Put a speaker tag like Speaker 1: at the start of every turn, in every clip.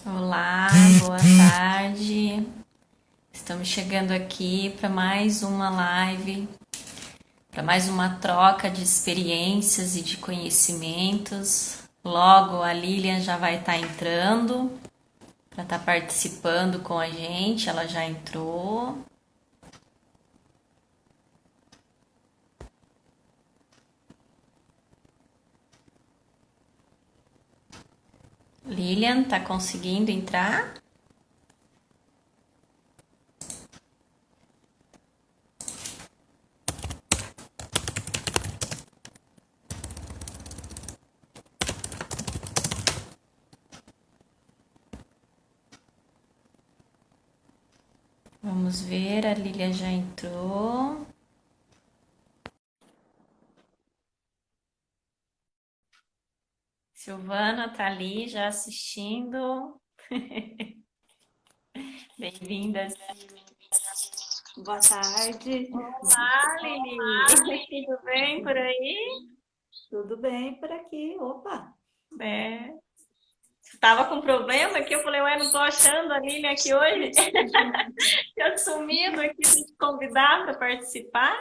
Speaker 1: Olá, boa tarde. Estamos chegando aqui para mais uma live, para mais uma troca de experiências e de conhecimentos. Logo a Lilian já vai estar entrando para estar participando com a gente. Ela já entrou. Lilian, tá conseguindo entrar? Vamos ver, a Lilian já entrou. Silvana tá ali já assistindo. Bem-vinda.
Speaker 2: Boa tarde,
Speaker 1: Olá, Lili. Tudo bem por aí?
Speaker 2: tudo bem por aqui? Opa,
Speaker 1: É. Tava com problema aqui, eu falei, ué, não tô achando a Lili aqui hoje. Tinha sumido aqui de te convidar para participar.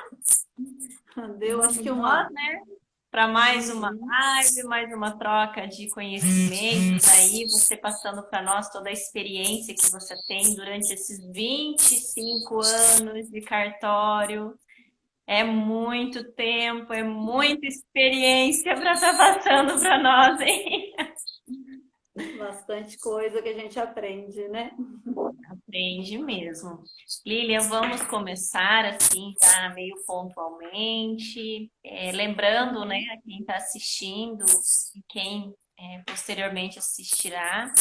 Speaker 2: deu acho
Speaker 1: Vamos
Speaker 2: que
Speaker 1: nós,
Speaker 2: uma.
Speaker 1: né? Para mais uma
Speaker 2: Uhum.
Speaker 1: live, mais uma troca de conhecimentos aí, você passando para nós toda a experiência que você tem durante esses 25 anos de cartório. É muito tempo, é muita experiência para estar passando para nós, hein?
Speaker 2: Bastante coisa que a gente aprende, né?
Speaker 1: Aprende mesmo. Lilian, vamos começar assim, já meio pontualmente, lembrando, né, a quem está assistindo e quem posteriormente assistirá.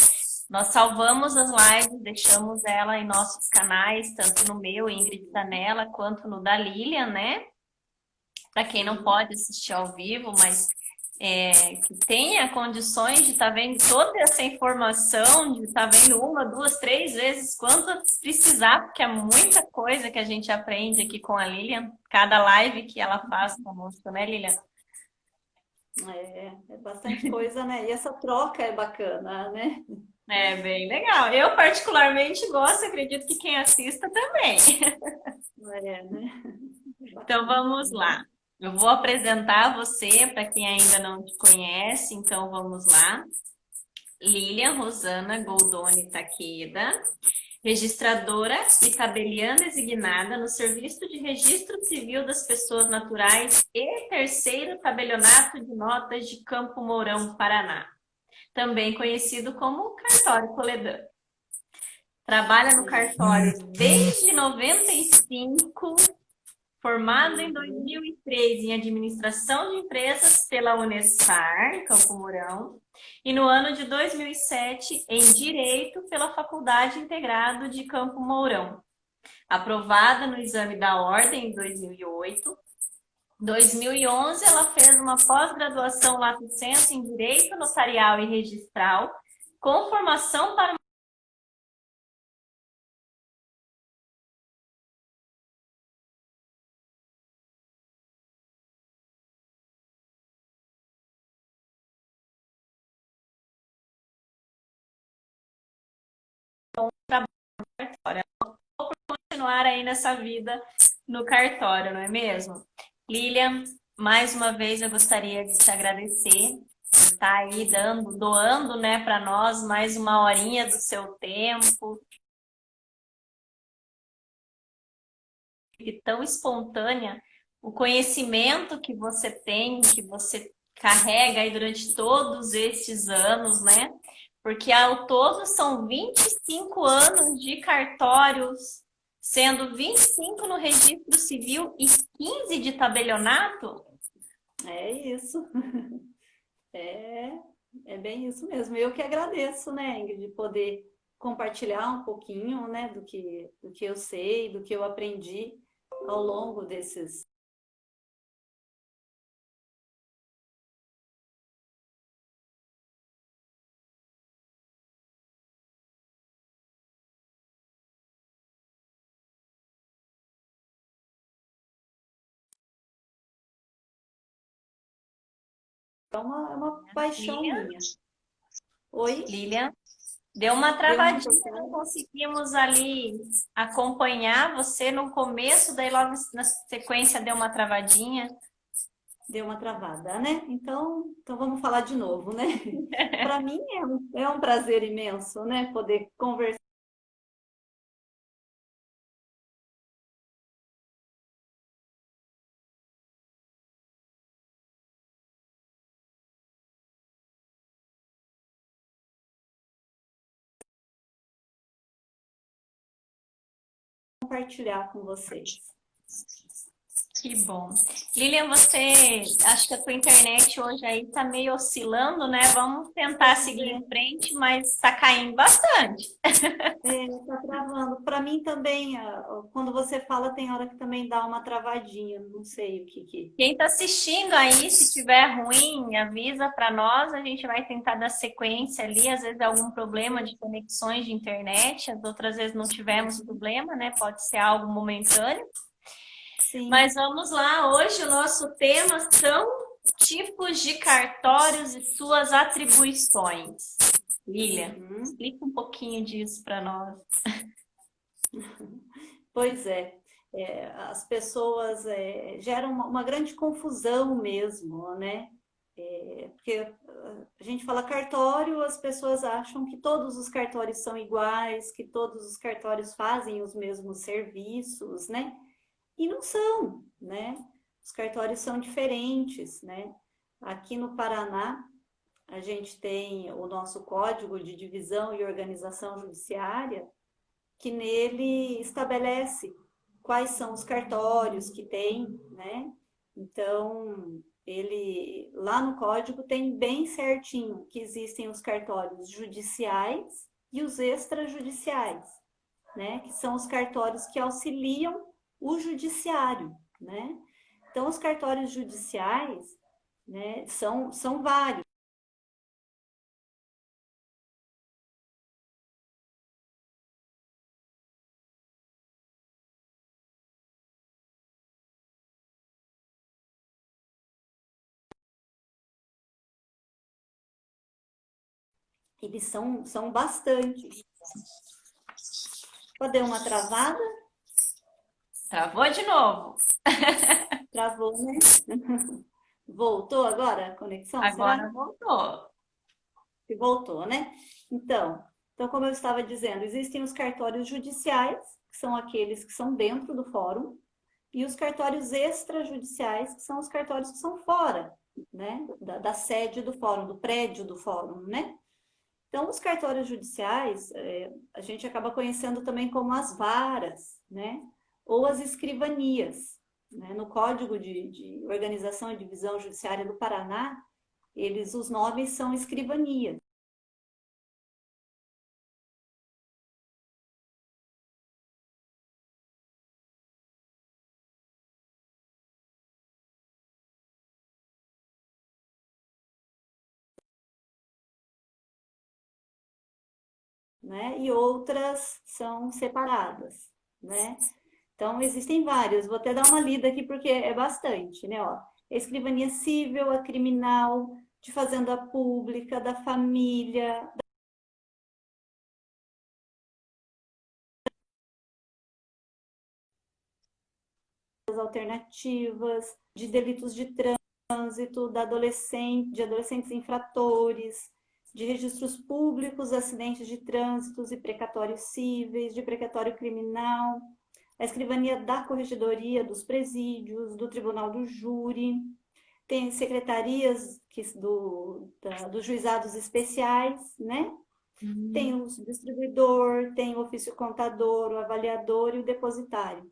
Speaker 1: Nós salvamos as lives, deixamos ela em nossos canais, tanto no meu, Ingrid Danella, quanto no da Lilian, né? Para quem não
Speaker 2: Sim.
Speaker 1: pode assistir ao vivo, mas que tenha condições de estar vendo toda essa informação, de estar vendo uma, duas, três vezes, quanto precisar, porque é muita coisa que a gente aprende aqui com a Lilian, cada live que ela faz conosco, né, Lilian?
Speaker 2: É bastante coisa, né? E essa troca é bacana, né?
Speaker 1: É bem legal. Eu particularmente gosto, acredito que quem assista também.
Speaker 2: É, né?
Speaker 1: Então
Speaker 2: Bacana.
Speaker 1: vamos lá. Eu vou apresentar você para quem ainda não te conhece, então vamos lá. Lilian Rosana Goldoni Takeda, registradora e tabeliã designada no Serviço de Registro Civil das Pessoas Naturais e terceiro tabelionato de notas de Campo Mourão, Paraná, também conhecido como Cartório Toledano. Trabalha no
Speaker 2: Sim.
Speaker 1: cartório desde 95, formada em
Speaker 2: Uhum.
Speaker 1: 2003 em Administração de Empresas pela Unessar, Campo Mourão, e no ano de 2007 em Direito pela Faculdade Integrado de Campo Mourão. Aprovada no exame da Ordem em 2008. Em 2011, ela fez uma pós-graduação lato sensu em Direito Notarial e Registral, com formação para continuar aí nessa vida no cartório, não é mesmo? Lilian, mais uma vez eu gostaria de te agradecer por estar aí doando, né, para nós mais uma horinha do seu tempo, e tão espontânea, o conhecimento que você tem, que você carrega aí durante todos estes anos, né? Porque ao todo são 25 anos de cartórios, sendo 25 no registro civil e 15 de tabelionato.
Speaker 2: É isso. É, é bem isso mesmo. Eu que agradeço, né, Ingrid, de poder compartilhar um pouquinho, né, do que eu sei, do que eu aprendi ao longo desses. É uma paixão
Speaker 1: Lilian,
Speaker 2: minha. Oi?
Speaker 1: Lilian, Deu uma
Speaker 2: Deu uma
Speaker 1: travadinha, não conseguimos ali acompanhar você no começo, daí logo na sequência deu uma travadinha.
Speaker 2: deu uma travada, né? Então vamos falar de novo, né? Para mim é um prazer imenso, né? Poder conversar, compartilhar com vocês.
Speaker 1: Que bom. Lilian, você acha que a tua internet hoje aí tá meio oscilando, né? Vamos tentar seguir em frente, mas tá caindo bastante.
Speaker 2: Tá travando. Para mim também, quando você fala, tem hora que também dá uma travadinha. Não sei o que.
Speaker 1: Quem está assistindo aí, se tiver ruim, avisa para nós, a gente vai tentar dar sequência ali. Às vezes é algum problema de conexões de internet, as outras vezes não tivemos problema, né? Pode ser algo momentâneo.
Speaker 2: Sim.
Speaker 1: Mas vamos lá, hoje o nosso tema são tipos de cartórios e suas atribuições. Lilian, explica um pouquinho disso para nós.
Speaker 2: Pois as pessoas geram uma grande confusão mesmo, né? Porque a gente fala cartório, as pessoas acham que todos os cartórios são iguais, que todos os cartórios fazem os mesmos serviços, né? E não são, né? Os cartórios são diferentes, né? Aqui no Paraná, a gente tem o nosso Código de Divisão e Organização Judiciária, que nele estabelece quais são os cartórios que tem, né? Então, ele lá no código tem bem certinho que existem os cartórios judiciais e os extrajudiciais, né? Que são os cartórios que auxiliam o judiciário, né? Então, os cartórios judiciais, né, são vários. Eles são bastante. Pode dar uma travada?
Speaker 1: Travou de novo.
Speaker 2: Travou, né? Voltou agora a conexão,
Speaker 1: Agora
Speaker 2: será?
Speaker 1: voltou.
Speaker 2: Que voltou, né? Então, como eu estava dizendo, existem os cartórios judiciais, que são aqueles que são dentro do fórum, e os cartórios extrajudiciais, que são os cartórios que são fora, né? Da sede do fórum, do prédio do fórum, né? Então, os cartórios judiciais, a gente acaba conhecendo também como as varas, né? Ou as escrivanias, né? No Código de Organização e Divisão Judiciária do Paraná, os nomes são escrivanias. Né? E outras são separadas, né? Então, existem vários. Vou até dar uma lida aqui porque é bastante, né? Ó, escrivania civil, a criminal, de fazenda pública, da família, das alternativas, de delitos de trânsito, de adolescentes infratores, de registros públicos, acidentes de trânsitos e precatórios cíveis, de precatório criminal, a escrivania da corregedoria dos presídios, do tribunal do júri, tem secretarias dos juizados especiais, né? Tem o distribuidor, tem o ofício contador, o avaliador e o depositário.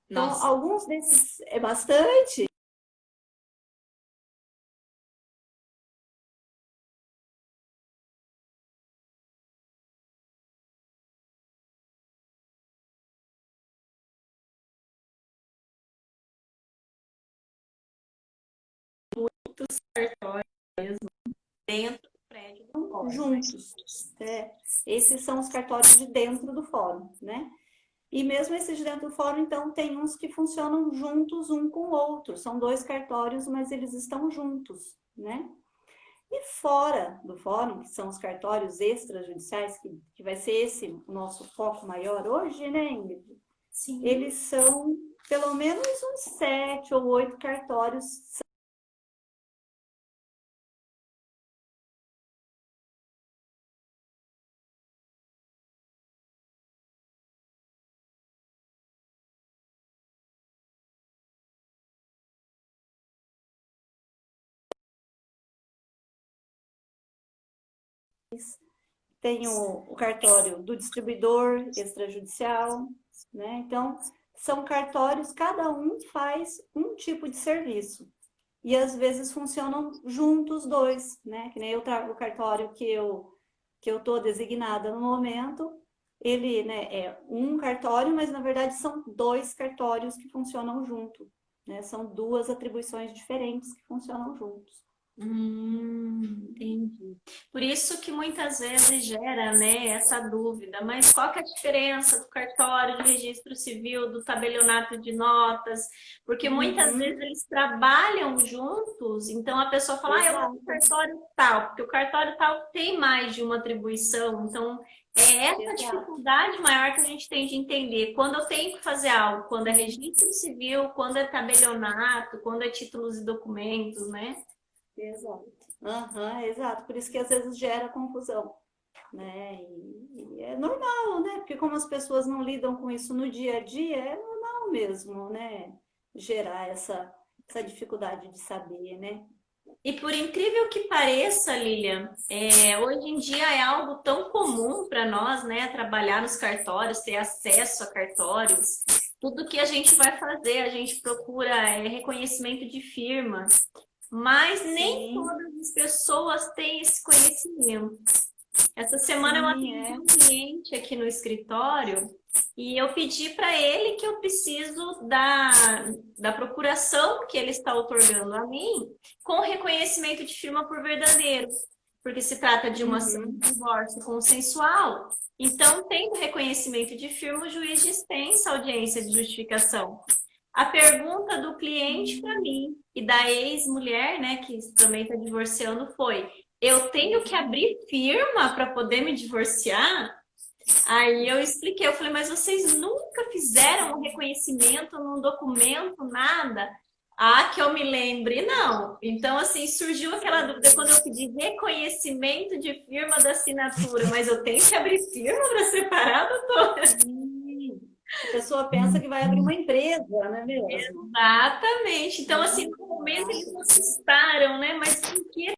Speaker 2: Então,
Speaker 1: Nossa.
Speaker 2: alguns desses é bastante.
Speaker 1: Muitos cartórios mesmo dentro do prédio do fórum.
Speaker 2: Juntos. Esses são os cartórios de dentro do fórum, né? E mesmo esses de dentro do fórum, então, tem uns que funcionam juntos um com o outro. São dois cartórios, mas eles estão juntos, né? E fora do fórum, que são os cartórios extrajudiciais, que vai ser esse o nosso foco maior hoje, né, Ingrid?
Speaker 1: Sim.
Speaker 2: Eles são pelo menos uns 7 ou 8 cartórios. Tem o cartório do distribuidor extrajudicial, né? Então, são cartórios, cada um faz um tipo de serviço. E às vezes funcionam juntos dois, né? Que nem eu trago o cartório que eu estou designada no momento, ele, né, é um cartório, mas na verdade são 2 cartórios que funcionam junto, né? São 2 atribuições diferentes que funcionam juntos.
Speaker 1: Entendi. Por isso que muitas vezes gera, né, essa dúvida, mas qual que é a diferença do cartório de registro civil, do tabelionato de notas? Porque muitas vezes
Speaker 2: Uhum,
Speaker 1: eles trabalham juntos, então a pessoa fala, ah, eu vou no
Speaker 2: exato,
Speaker 1: cartório tal, porque o cartório tal tem mais de uma atribuição, então é essa
Speaker 2: exato.
Speaker 1: dificuldade maior que a gente tem de entender. Quando eu tenho que fazer algo, quando é registro civil, quando é tabelionato, quando é títulos e documentos, né?
Speaker 2: Exato. Aham, exato. Por isso que às vezes gera confusão, né? E é normal, né? Porque como as pessoas não lidam com isso no dia a dia, é normal mesmo, né? Gerar essa dificuldade de saber, né?
Speaker 1: E por incrível que pareça, Lilian, hoje em dia é algo tão comum para nós, né, trabalhar nos cartórios, ter acesso a cartórios. Tudo que a gente vai fazer, a gente procura reconhecimento de firma, mas nem
Speaker 2: Sim,
Speaker 1: todas as pessoas têm esse conhecimento. Essa semana eu
Speaker 2: sim,
Speaker 1: atendi
Speaker 2: é.
Speaker 1: um cliente aqui no escritório e eu pedi para ele que eu preciso da procuração que ele está otorgando a mim com reconhecimento de firma por verdadeiro, porque se trata de uma ação
Speaker 2: Uhum,
Speaker 1: de divórcio consensual. Então, tendo reconhecimento de firma, o juiz dispensa a audiência de justificação. A pergunta do cliente para mim e da ex-mulher, né, que também está divorciando, foi: eu tenho que abrir firma para poder me divorciar? Aí eu expliquei, eu falei, mas vocês nunca fizeram um reconhecimento num documento, nada? Ah, que eu me lembre, não. Então, assim, surgiu aquela dúvida quando eu pedi reconhecimento de firma da assinatura, mas eu tenho que abrir firma para separar, doutor?
Speaker 2: sim. A pessoa pensa que vai abrir uma empresa, não é mesmo?
Speaker 1: Exatamente. Então, assim, no momento eles
Speaker 2: Exato.
Speaker 1: se assustaram, né? Mas por que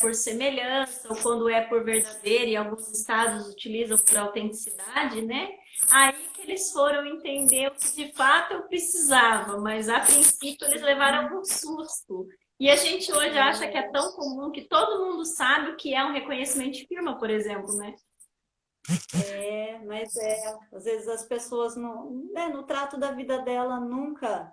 Speaker 1: por semelhança, ou quando é por verdadeira, e alguns estados utilizam por autenticidade, né? Aí que eles foram entender o que de fato eu precisava, mas a princípio eles levaram um susto. E a gente hoje acha que é tão comum que todo mundo sabe o que é um reconhecimento de firma, por exemplo, né?
Speaker 2: Mas às vezes as pessoas no trato da vida dela nunca,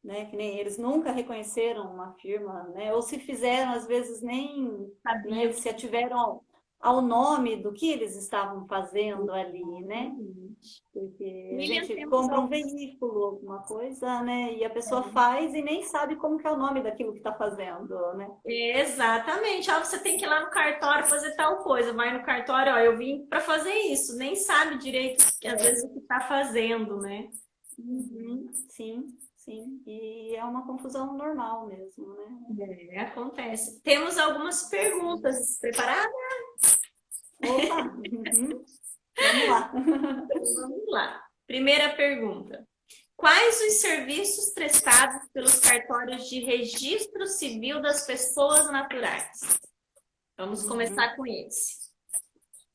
Speaker 2: né, que nem eles nunca reconheceram uma firma, né, ou se fizeram, às vezes nem,
Speaker 1: Sabia
Speaker 2: né,
Speaker 1: o
Speaker 2: se
Speaker 1: que
Speaker 2: ativeram ao nome do que eles estavam fazendo ali, né?
Speaker 1: exatamente.
Speaker 2: Porque a
Speaker 1: Lilian,
Speaker 2: gente
Speaker 1: temos
Speaker 2: compra um
Speaker 1: algumas.
Speaker 2: veículo, alguma coisa, né, e a pessoa faz e nem sabe como que é o nome daquilo que está fazendo, né?
Speaker 1: Exatamente. Ah, você tem que ir lá no cartório fazer tal coisa. Vai no cartório, ó, eu vim para fazer isso. Nem sabe direito, às vezes, o que está fazendo, né?
Speaker 2: Uhum, sim, sim. E é uma confusão normal mesmo, né?
Speaker 1: Acontece. Temos algumas perguntas preparadas?
Speaker 2: Opa! Uhum. Vamos lá.
Speaker 1: Vamos lá. Primeira pergunta. Quais os serviços prestados pelos cartórios de registro civil das pessoas naturais? Vamos
Speaker 2: Uhum.
Speaker 1: começar com esse.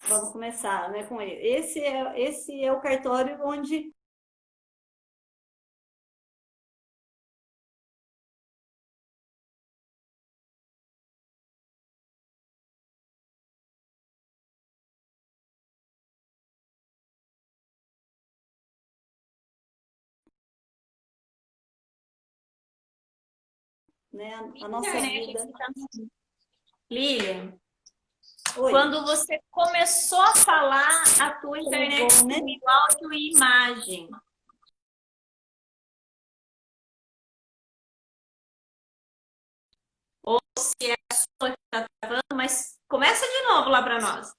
Speaker 2: Vamos começar, né, com ele. Esse é o cartório onde né? A nossa
Speaker 1: Internet
Speaker 2: vida.
Speaker 1: aqui tá... Lilian,
Speaker 2: Oi,
Speaker 1: quando você começou a falar, a tua internet
Speaker 2: ligou, né?
Speaker 1: sumiu áudio e imagem. Ou se é a sua que está travando, mas começa de novo lá para nós.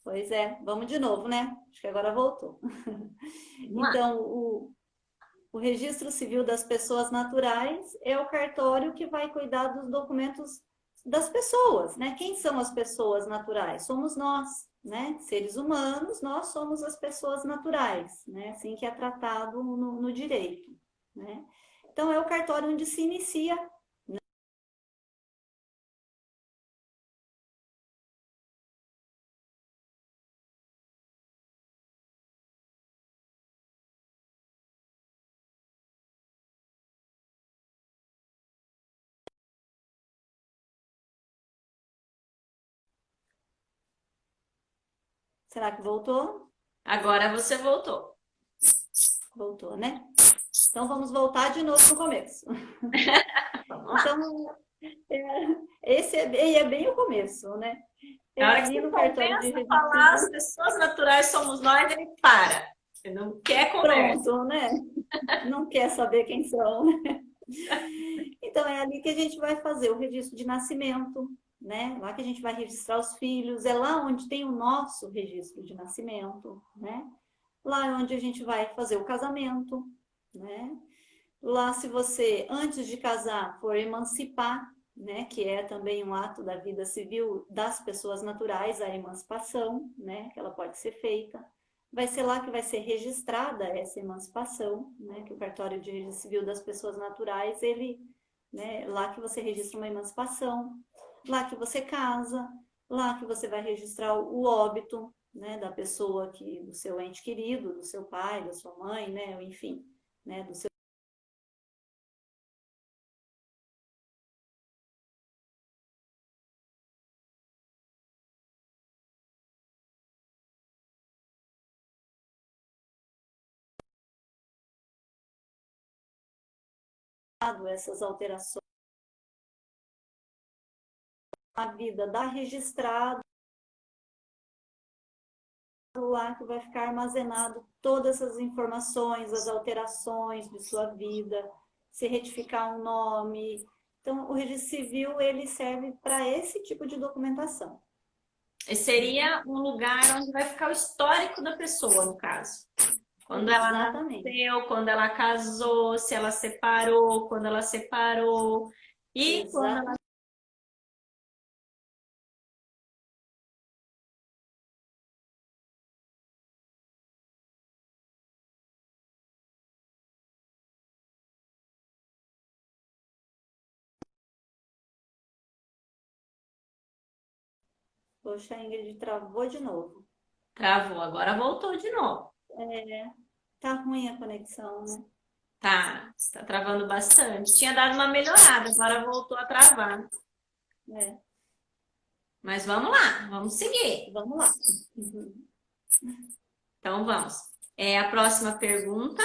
Speaker 2: Pois é, vamos de novo, né? Acho que agora voltou.
Speaker 1: Vamos lá.
Speaker 2: Então, o Registro Civil das Pessoas Naturais é o cartório que vai cuidar dos documentos das pessoas, né? Quem são as pessoas naturais? Somos nós, né? Seres humanos, nós somos as pessoas naturais, né? Assim que é tratado no direito, né? Então, é o cartório onde se inicia. Será que voltou?
Speaker 1: Agora você voltou.
Speaker 2: Voltou, né? Então, vamos voltar de novo no começo.
Speaker 1: Vamos lá.
Speaker 2: Então, esse é bem o começo, né?
Speaker 1: Na
Speaker 2: É
Speaker 1: hora que
Speaker 2: ali
Speaker 1: você
Speaker 2: no cartório de
Speaker 1: começa a
Speaker 2: registro
Speaker 1: falar, as
Speaker 2: civil.
Speaker 1: pessoas naturais somos nós, ele para. Ele não quer conversa.
Speaker 2: Pronto, né? Não quer saber quem são, né? Então, é ali que a gente vai fazer o registro de nascimento, né? Lá que a gente vai registrar os filhos, é lá onde tem o nosso registro de nascimento, né? Lá é onde a gente vai fazer o casamento, né? Lá, se você, antes de casar, for emancipar, né, que é também um ato da vida civil das pessoas naturais, a emancipação, né, que ela pode ser feita. Vai ser lá que vai ser registrada essa emancipação, né, que o cartório de registro civil das pessoas naturais, ele, né, lá que você registra uma emancipação, lá que você casa, lá que você vai registrar o óbito, né, da pessoa que, do seu ente querido, do seu pai, da sua mãe, né, enfim, né, do seu lado, essas alterações na vida da registrado, lá que vai ficar armazenado todas essas informações, as alterações de sua vida, se retificar um nome. Então, o registro civil, ele serve para esse tipo de documentação.
Speaker 1: E seria um lugar onde vai ficar o histórico da pessoa, no caso. Quando ela
Speaker 2: Exatamente.
Speaker 1: nasceu, quando ela casou, se ela separou, quando ela separou. E quando ela...
Speaker 2: Exatamente. Poxa, a Ingrid travou de novo.
Speaker 1: Travou, agora voltou de novo.
Speaker 2: Tá ruim a conexão, né?
Speaker 1: Tá travando bastante. Tinha dado uma melhorada, agora voltou a travar.
Speaker 2: É,
Speaker 1: Mas vamos lá, vamos seguir.
Speaker 2: vamos lá. Uhum.
Speaker 1: Então vamos. A próxima pergunta.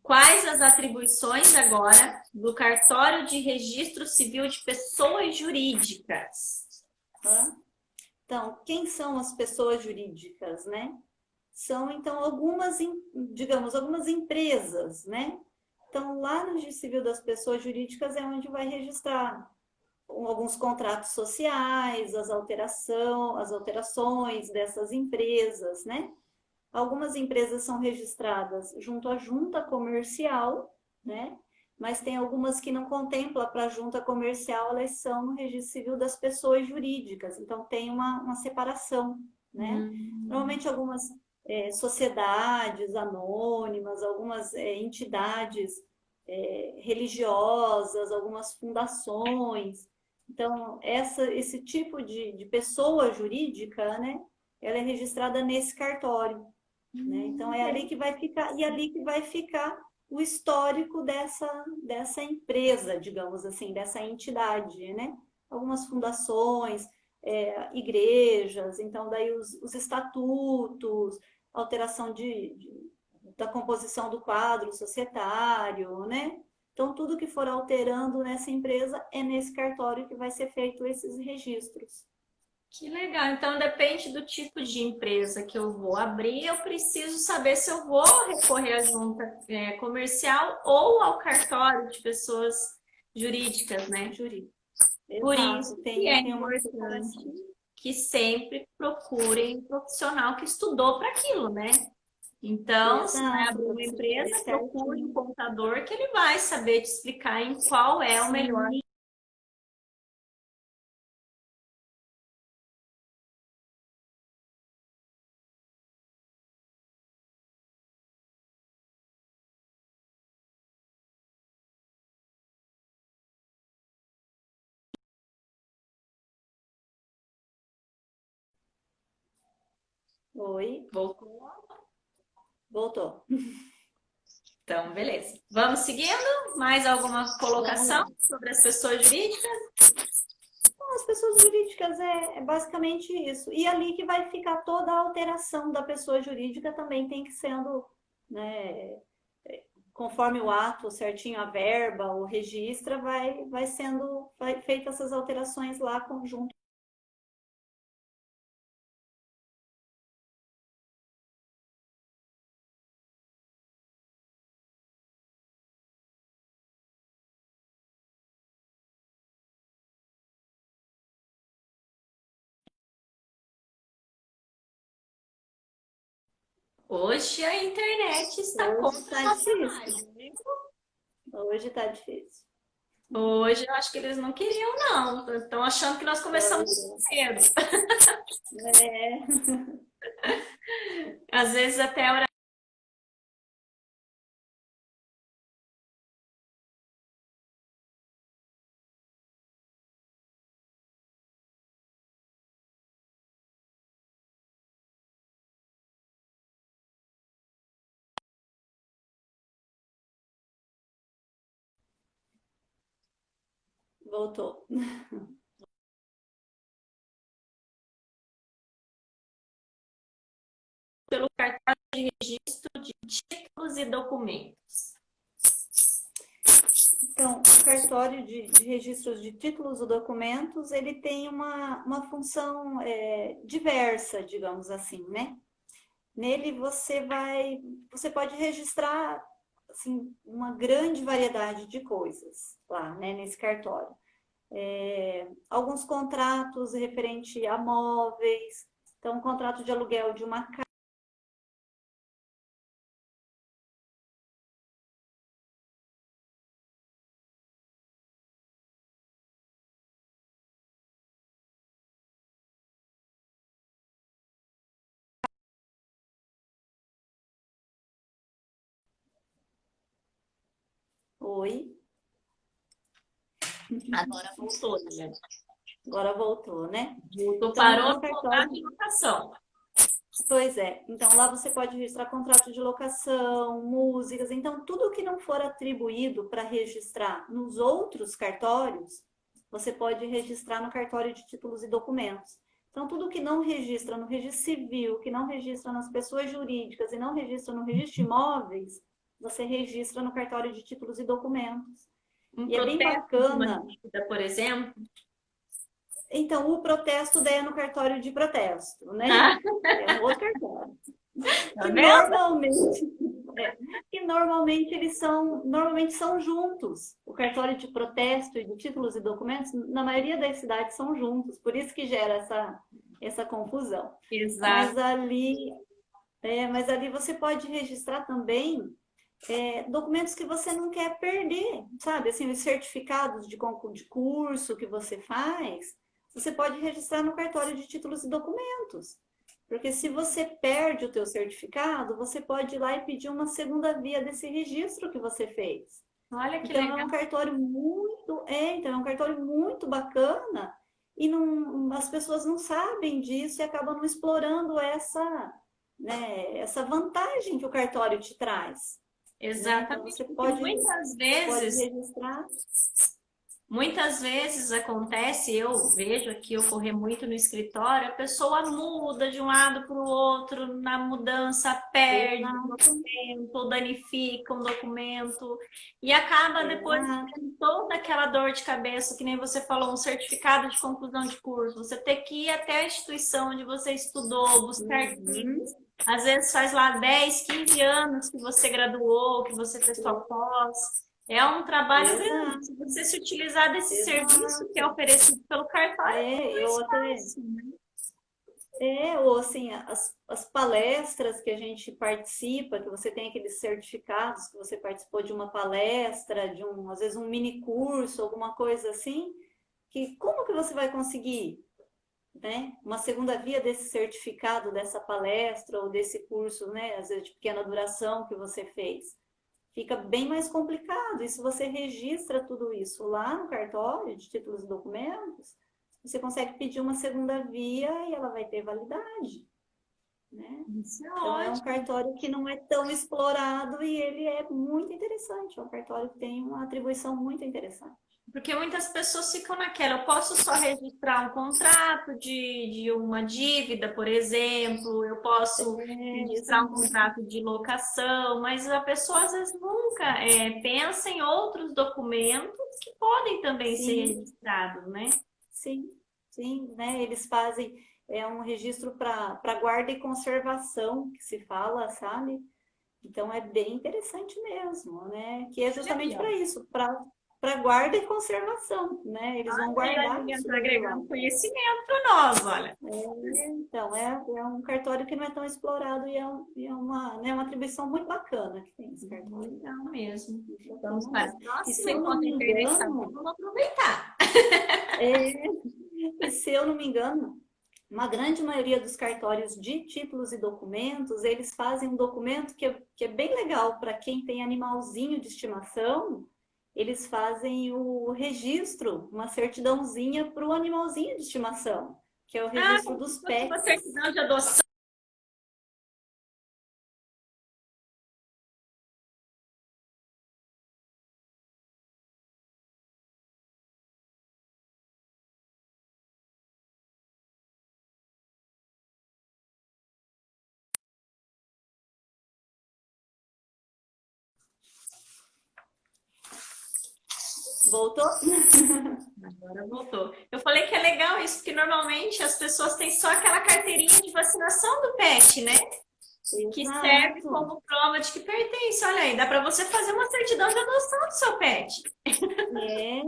Speaker 1: Quais as atribuições agora do cartório de registro civil de pessoas jurídicas?
Speaker 2: Tá? Então, quem são as pessoas jurídicas, né? São, então, algumas, digamos, algumas empresas, né? Então, lá no Registro Civil das Pessoas Jurídicas é onde vai registrar alguns contratos sociais, as alterações dessas empresas, né? Algumas empresas são registradas junto à junta comercial, né? Mas tem algumas que não contempla para a junta comercial, elas são no registro civil das pessoas jurídicas, então tem uma separação, né? Normalmente algumas sociedades anônimas, algumas entidades religiosas, algumas fundações. Então, esse tipo de pessoa jurídica, né? Ela é registrada nesse cartório, né? Então é ali que vai ficar, e ali que vai ficar o histórico dessa empresa, digamos assim, dessa entidade, né? Algumas fundações, igrejas, então daí os estatutos, alteração da composição do quadro societário, né? Então, tudo que for alterando nessa empresa é nesse cartório que vai ser feito esses registros.
Speaker 1: Que legal. Então, depende do tipo de empresa que eu vou abrir, eu preciso saber se eu vou recorrer à junta comercial ou ao cartório de pessoas jurídicas, né?
Speaker 2: Jurídico.
Speaker 1: Por
Speaker 2: Exato,
Speaker 1: isso que é
Speaker 2: tem uma
Speaker 1: importante
Speaker 2: separação.
Speaker 1: que sempre procurem um profissional que estudou para aquilo, né? Então, se vai
Speaker 2: Exato,
Speaker 1: abrir
Speaker 2: para
Speaker 1: uma
Speaker 2: você
Speaker 1: empresa,
Speaker 2: saber
Speaker 1: procure um
Speaker 2: certinho.
Speaker 1: contador que ele vai saber te explicar em qual é o melhor.
Speaker 2: Sim. Oi,
Speaker 1: Voltou?
Speaker 2: voltou.
Speaker 1: Então, beleza. Vamos seguindo? Mais alguma
Speaker 2: Vamos
Speaker 1: colocação
Speaker 2: lá.
Speaker 1: sobre as pessoas jurídicas?
Speaker 2: Então, as pessoas jurídicas é basicamente isso. E ali que vai ficar toda a alteração da pessoa jurídica também tem que sendo, né, conforme o ato certinho, a verba, o registra, vai sendo feita essas alterações lá conjunto.
Speaker 1: Hoje a internet está
Speaker 2: Hoje
Speaker 1: contra a
Speaker 2: está
Speaker 1: nossa
Speaker 2: difícil.
Speaker 1: live.
Speaker 2: Hoje está difícil.
Speaker 1: Hoje eu acho que eles não queriam, não. Estão achando que nós começamos cedo.
Speaker 2: É,
Speaker 1: Às vezes até a hora.
Speaker 2: voltou.
Speaker 1: Pelo cartão de registro de títulos e documentos.
Speaker 2: Então, o cartório de registros de títulos ou documentos, ele tem uma função diversa, digamos assim, né? Nele você pode registrar assim, uma grande variedade de coisas lá, né, nesse cartório. Alguns contratos referente a móveis, então um contrato de aluguel de uma casa. Oi,
Speaker 1: Agora voltou, né?
Speaker 2: agora voltou, né?
Speaker 1: Voltou,
Speaker 2: Então,
Speaker 1: parou
Speaker 2: no
Speaker 1: no contrato
Speaker 2: cartório,
Speaker 1: de locação.
Speaker 2: pois é. Então, lá você pode registrar contrato de locação, músicas. Então, tudo que não for atribuído para registrar nos outros cartórios, você pode registrar no cartório de títulos e documentos. Então, tudo que não registra no registro civil, que não registra nas pessoas jurídicas e não registra no registro de imóveis, você registra no cartório de títulos e documentos.
Speaker 1: Um
Speaker 2: E é bem
Speaker 1: protesto de uma
Speaker 2: bacana.
Speaker 1: dívida, por exemplo.
Speaker 2: Então, o protesto daí é no cartório de protesto, né?
Speaker 1: Ah,
Speaker 2: É um outro cartório.
Speaker 1: tá
Speaker 2: Que
Speaker 1: vendo?
Speaker 2: normalmente, normalmente são juntos. O cartório de protesto e de títulos e documentos, na maioria das cidades, são juntos. Por isso que gera essa confusão.
Speaker 1: Exato.
Speaker 2: Mas ali você pode registrar também documentos que você não quer perder, sabe? Assim, os certificados de curso que você faz, você pode registrar no cartório de títulos e documentos. Porque se você perde o teu certificado, você pode ir lá e pedir uma segunda via desse registro que você fez.
Speaker 1: Olha que
Speaker 2: Então é
Speaker 1: legal.
Speaker 2: então é um cartório muito bacana e as pessoas não sabem disso e acabam não explorando essa vantagem que o cartório te traz. Né? Então
Speaker 1: Exatamente,
Speaker 2: você
Speaker 1: porque muitas
Speaker 2: pode
Speaker 1: vezes
Speaker 2: registrar.
Speaker 1: Muitas vezes acontece, eu vejo aqui ocorrer muito no escritório, a pessoa muda de um lado para o outro, na mudança perde um
Speaker 2: Exato,
Speaker 1: documento, ou danifica um documento, e acaba depois
Speaker 2: exato.
Speaker 1: tendo toda aquela dor de cabeça, que nem você falou, um certificado de conclusão de curso, você ter que ir até a instituição onde você estudou, buscar
Speaker 2: Uhum,
Speaker 1: artigos. Às vezes faz lá 10, 15 anos que você graduou, que você fez sua pós. É um trabalho grande.
Speaker 2: exato,
Speaker 1: Se você se utilizar desse serviço que é
Speaker 2: exato.
Speaker 1: oferecido pelo cartório, é muito
Speaker 2: Eu
Speaker 1: mais
Speaker 2: até,
Speaker 1: fácil, né?
Speaker 2: ou assim, as palestras que a gente participa, que você tem aqueles certificados, que você participou de uma palestra, às vezes um mini curso, alguma coisa assim, que como que você vai conseguir, né, uma segunda via desse certificado, dessa palestra ou desse curso, né, às vezes de pequena duração que você fez? Fica bem mais complicado. E se você registra tudo isso lá no cartório de títulos e documentos, você consegue pedir uma segunda via e ela vai ter validade, né?
Speaker 1: Isso é
Speaker 2: Então é um
Speaker 1: ótimo.
Speaker 2: cartório que não é tão explorado e ele é muito interessante. É um cartório que tem uma atribuição muito interessante.
Speaker 1: Porque muitas pessoas ficam naquela, eu posso só registrar um contrato de uma dívida, por exemplo, eu posso registrar um
Speaker 2: Exato.
Speaker 1: contrato de locação, mas a pessoa às vezes nunca pensa em outros documentos que podem também ser
Speaker 2: Sim,
Speaker 1: registrados, né?
Speaker 2: sim, sim, né? Eles fazem um registro para guarda e conservação, que se fala, sabe? Então é bem interessante mesmo, né? Que é
Speaker 1: Olha aí,
Speaker 2: justamente
Speaker 1: ó.
Speaker 2: para isso, para guarda e conservação, né? Eles vão
Speaker 1: Aí a
Speaker 2: guardar
Speaker 1: Lilian
Speaker 2: isso
Speaker 1: está
Speaker 2: daí lá.
Speaker 1: agregando conhecimento para nós, olha.
Speaker 2: Então, é um cartório que não é tão explorado e é uma, né, uma atribuição muito bacana que tem esse cartório.
Speaker 1: Legal mesmo.
Speaker 2: Muito
Speaker 1: Vamos
Speaker 2: bacana
Speaker 1: para
Speaker 2: mesmo.
Speaker 1: o
Speaker 2: E
Speaker 1: próximo
Speaker 2: se eu não
Speaker 1: encontro
Speaker 2: me
Speaker 1: interessante.
Speaker 2: engano,
Speaker 1: Vamos aproveitar.
Speaker 2: é, e se eu não me engano, uma grande maioria dos cartórios de títulos e documentos, eles fazem um documento que é bem legal para quem tem animalzinho de estimação, eles fazem o registro, uma certidãozinha para o animalzinho de estimação, que é o
Speaker 1: Ah,
Speaker 2: registro
Speaker 1: como se
Speaker 2: dos
Speaker 1: fosse uma
Speaker 2: pets.
Speaker 1: certidão de adoção.
Speaker 2: Voltou?
Speaker 1: Agora voltou. Eu falei que é legal isso, porque normalmente as pessoas têm só aquela carteirinha de vacinação do pet, né? Que serve
Speaker 2: Exato.
Speaker 1: como prova de que pertence. Olha aí, dá para você fazer uma certidão de adoção do seu pet.
Speaker 2: É.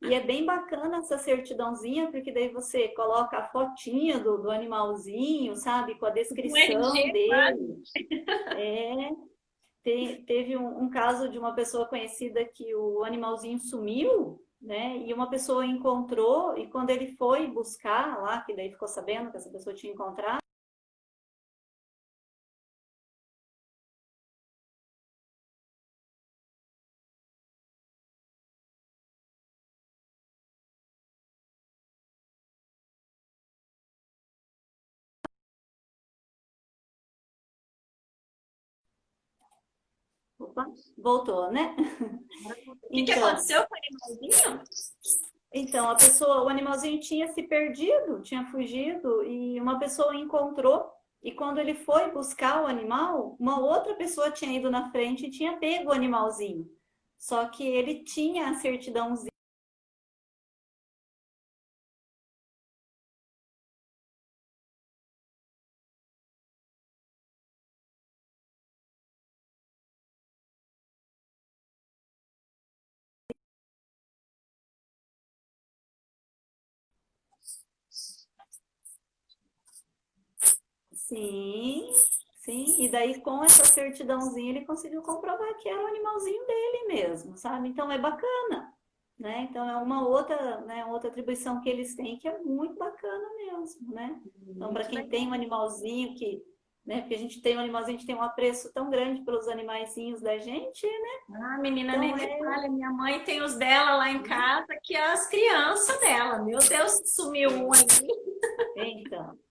Speaker 2: E é bem bacana essa certidãozinha, porque daí você coloca a fotinha do animalzinho, sabe? Com a
Speaker 1: Um
Speaker 2: descrição
Speaker 1: RG,
Speaker 2: dele.
Speaker 1: quase.
Speaker 2: É, teve um caso de uma pessoa conhecida que o animalzinho sumiu, né? E uma pessoa encontrou, e quando ele foi buscar lá, que daí ficou sabendo que essa pessoa tinha encontrado, opa, voltou, né?
Speaker 1: O que que
Speaker 2: Então,
Speaker 1: aconteceu com o animalzinho?
Speaker 2: a pessoa, o animalzinho tinha se perdido, tinha fugido, e uma pessoa encontrou. E quando ele foi buscar o animal, uma outra pessoa tinha ido na frente e tinha pego o animalzinho. Só que ele tinha a certidãozinha. Sim, sim. E daí, com essa certidãozinha, ele conseguiu comprovar que era o animalzinho dele mesmo, sabe? Então é bacana, né? Então é uma outra, né, outra atribuição que eles têm que é muito bacana mesmo, né? Então, para
Speaker 1: Muito
Speaker 2: quem tem
Speaker 1: legal.
Speaker 2: um animalzinho que, né, porque a gente tem um animalzinho, a gente tem um apreço tão grande pelos animaizinhos da gente, né?
Speaker 1: Ah, menina, nem
Speaker 2: Então
Speaker 1: me
Speaker 2: é,
Speaker 1: fala. Minha mãe tem os dela lá em casa, que é as crianças dela. Meu Deus, sumiu um aqui.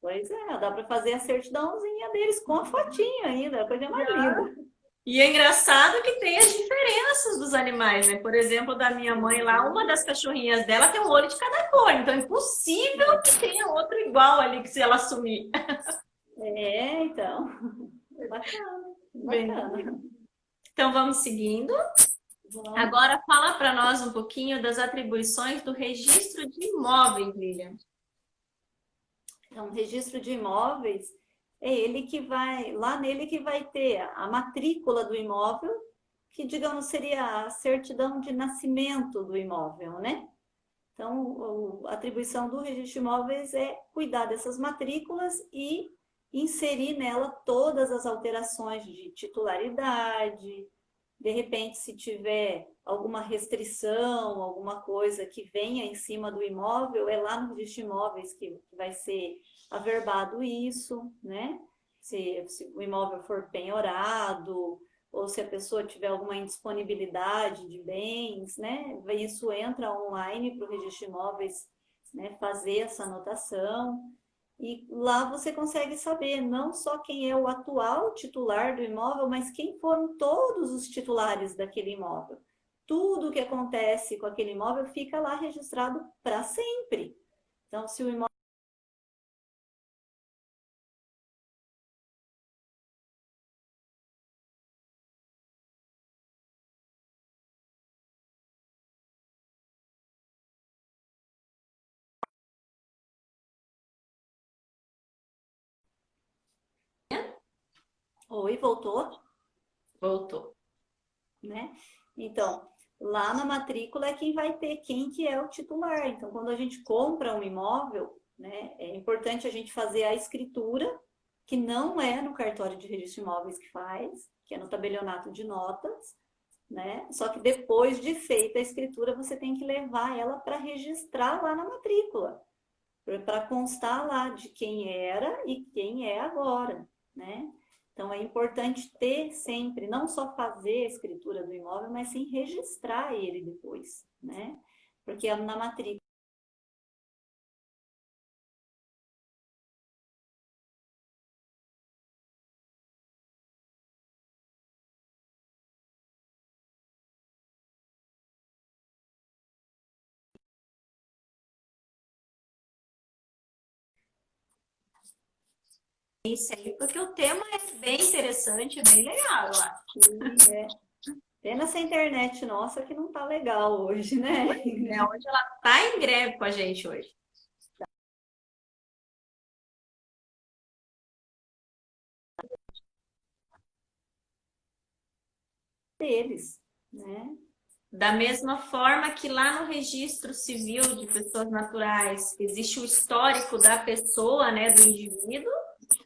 Speaker 2: pois é, dá para fazer a certidãozinha deles com a fotinha ainda, a coisa mais linda.
Speaker 1: E é engraçado que tem as diferenças dos animais, né? Por exemplo, da minha mãe lá, uma das cachorrinhas dela tem um olho de cada cor, então é impossível que tenha outro igual ali que se ela sumir.
Speaker 2: Então, bacana,
Speaker 1: Bem,
Speaker 2: bacana.
Speaker 1: então vamos seguindo.
Speaker 2: Vamos.
Speaker 1: Agora fala para nós um pouquinho das atribuições do registro de imóveis, Lilian.
Speaker 2: Então, registro de imóveis é ele que vai, lá nele que vai ter a matrícula do imóvel, que digamos seria a certidão de nascimento do imóvel, né? Então, a atribuição do registro de imóveis é cuidar dessas matrículas e inserir nela todas as alterações de titularidade. De repente, se tiver alguma restrição, alguma coisa que venha em cima do imóvel, é lá no registro de imóveis que vai ser averbado isso, né? Se o imóvel for penhorado, ou se a pessoa tiver alguma indisponibilidade de bens, né? Isso entra online para o registro de imóveis, né? Fazer essa anotação. E lá você consegue saber não só quem é o atual titular do imóvel, mas quem foram todos os titulares daquele imóvel. Tudo o que acontece com aquele imóvel fica lá registrado para sempre. Então, se o imóvel Oi, voltou,
Speaker 1: Voltou.
Speaker 2: né? Então, lá na matrícula é quem vai ter quem que é o titular. Então, quando a gente compra um imóvel, né, é importante a gente fazer a escritura, que não é no cartório de registro de imóveis que faz, que é no tabelionato de notas, né? Só que depois de feita a escritura, você tem que levar ela para registrar lá na matrícula, para constar lá de quem era e quem é agora, né? Então é importante ter sempre, não só fazer a escritura do imóvel, mas sim registrar ele depois, né? Porque na matrícula
Speaker 1: Isso aí, porque o tema é bem interessante, é bem legal, eu acho.
Speaker 2: é pena essa internet nossa que não tá legal hoje, né?
Speaker 1: Né? Hoje ela tá em greve com a gente hoje.
Speaker 2: Deles, né?
Speaker 1: Da mesma forma que lá no registro civil de pessoas naturais existe o histórico da pessoa, né, do indivíduo,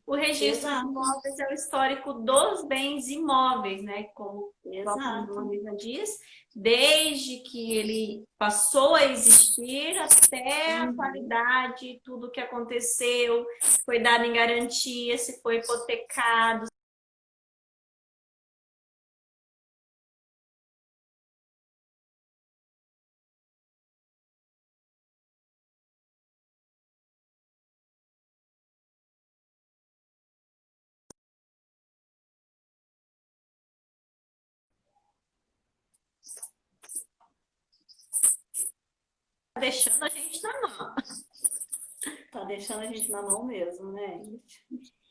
Speaker 1: o registro de
Speaker 2: Exato,
Speaker 1: imóveis é o histórico dos bens imóveis, né, como o próprio
Speaker 2: exato.
Speaker 1: nome já diz, desde que ele passou a existir até a
Speaker 2: Uhum.
Speaker 1: atualidade, tudo que aconteceu, se foi dado em garantia, se foi hipotecado. Tá deixando a gente na mão.
Speaker 2: Tá deixando a gente na mão mesmo, né?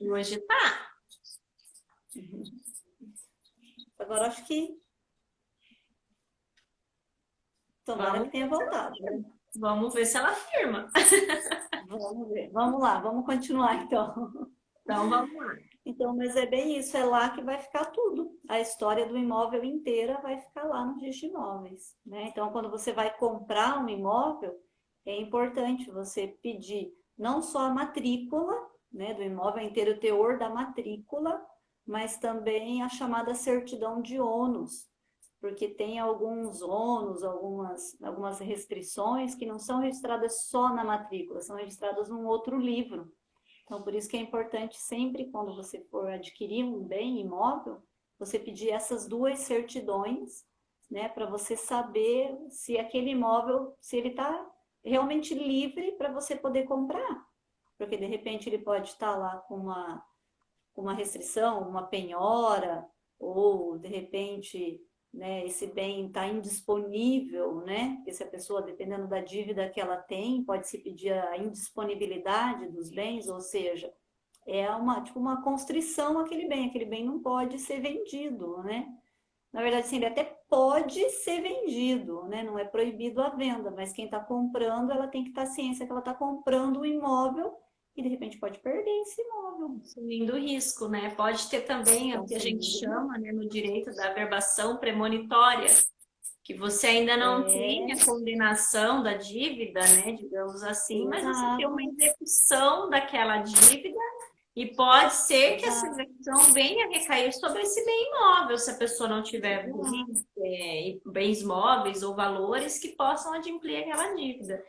Speaker 1: Hoje tá.
Speaker 2: Agora acho que tomara que
Speaker 1: Vamos
Speaker 2: tenha
Speaker 1: ver se ela
Speaker 2: voltado.
Speaker 1: firma. Vamos ver se ela firma.
Speaker 2: Vamos ver. Vamos lá, vamos continuar então.
Speaker 1: Então vamos lá.
Speaker 2: Então, mas é bem isso, é lá que vai ficar tudo. A história do imóvel inteira vai ficar lá no registro de imóveis, né? Então, quando você vai comprar um imóvel, é importante você pedir não só a matrícula, né, do imóvel inteiro, o teor da matrícula, mas também a chamada certidão de ônus, porque tem alguns ônus, algumas restrições que não são registradas só na matrícula, são registradas num outro livro. Então, por isso que é importante sempre, quando você for adquirir um bem imóvel, você pedir essas duas certidões, né, para você saber se aquele imóvel, se ele está realmente livre para você poder comprar. Porque, de repente, ele pode estar lá com uma restrição, uma penhora, ou de repente, né, esse bem está indisponível, né? Porque se a pessoa, dependendo da dívida que ela tem, pode se pedir a indisponibilidade dos bens, ou seja, é uma, tipo, uma constrição aquele bem não pode ser vendido, né? Na verdade, sim, ele até pode ser vendido, né? Não é proibido a venda, mas quem está comprando, ela tem que estar ciência que ela está comprando um imóvel e de repente pode perder esse imóvel.
Speaker 1: Assumindo risco, né? Pode ter também o que a gente
Speaker 2: Consumindo.
Speaker 1: chama, né, no direito da averbação premonitória, que você ainda não tem a
Speaker 2: É,
Speaker 1: condenação da dívida, né, digamos assim, mas você tem uma
Speaker 2: exato,
Speaker 1: execução daquela dívida e pode ser que essa
Speaker 2: exato,
Speaker 1: execução venha a recair sobre esse bem imóvel, se a pessoa não tiver
Speaker 2: exato.
Speaker 1: bens móveis ou valores que possam adimplir aquela dívida.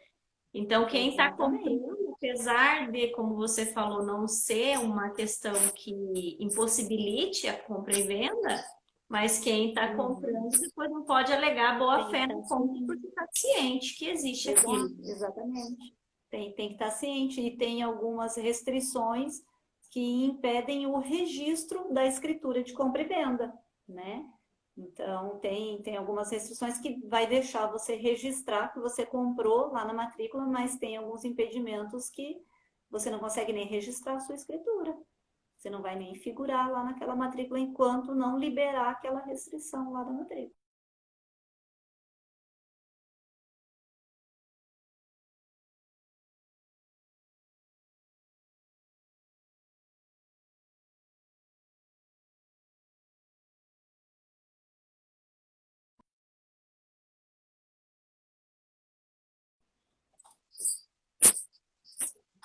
Speaker 1: Então, quem está
Speaker 2: Exatamente.
Speaker 1: comprando, apesar de, como você falou, não ser uma questão que impossibilite a compra e venda, mas quem está
Speaker 2: Uhum.
Speaker 1: comprando depois não pode alegar
Speaker 2: Tem que
Speaker 1: boa-fé
Speaker 2: estar
Speaker 1: no compra
Speaker 2: ciente.
Speaker 1: porque está ciente que existe aquilo.
Speaker 2: Exato, exatamente. Tem que estar ciente e tem algumas restrições que impedem o registro da escritura de compra e venda, né? Então, tem algumas restrições que vai deixar você registrar que você comprou lá na matrícula, mas tem alguns impedimentos que você não consegue nem registrar a sua escritura. Você não vai nem figurar lá naquela matrícula enquanto não liberar aquela restrição lá da matrícula.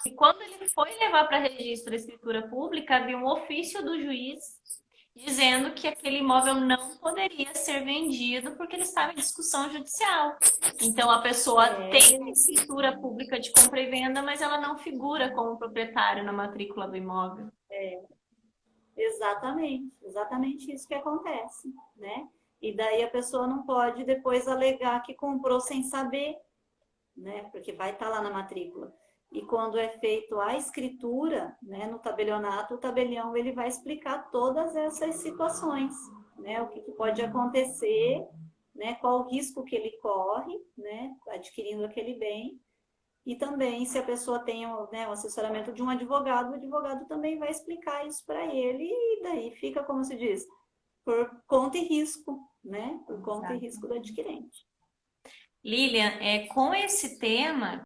Speaker 1: E quando ele foi levar para registro a escritura pública, havia um ofício do juiz dizendo que aquele imóvel não poderia ser vendido porque ele estava em discussão judicial. Então a pessoa tem a
Speaker 2: É,
Speaker 1: escritura pública de compra e venda, mas ela não figura como proprietário na matrícula do imóvel.
Speaker 2: exatamente isso que acontece, né? E daí a pessoa não pode depois alegar que comprou sem saber, né? Porque vai estar lá na matrícula. E quando é feito a escritura, né, no tabelionato, o tabelião ele vai explicar todas essas situações, né? O que pode acontecer, né? Qual o risco que ele corre, né? Adquirindo aquele bem. E também, se a pessoa tem, né, o assessoramento de um advogado, o advogado também vai explicar isso para ele, e daí fica, como se diz, por conta e risco, né? Por conta e risco do adquirente.
Speaker 1: Lilian, com esse tema,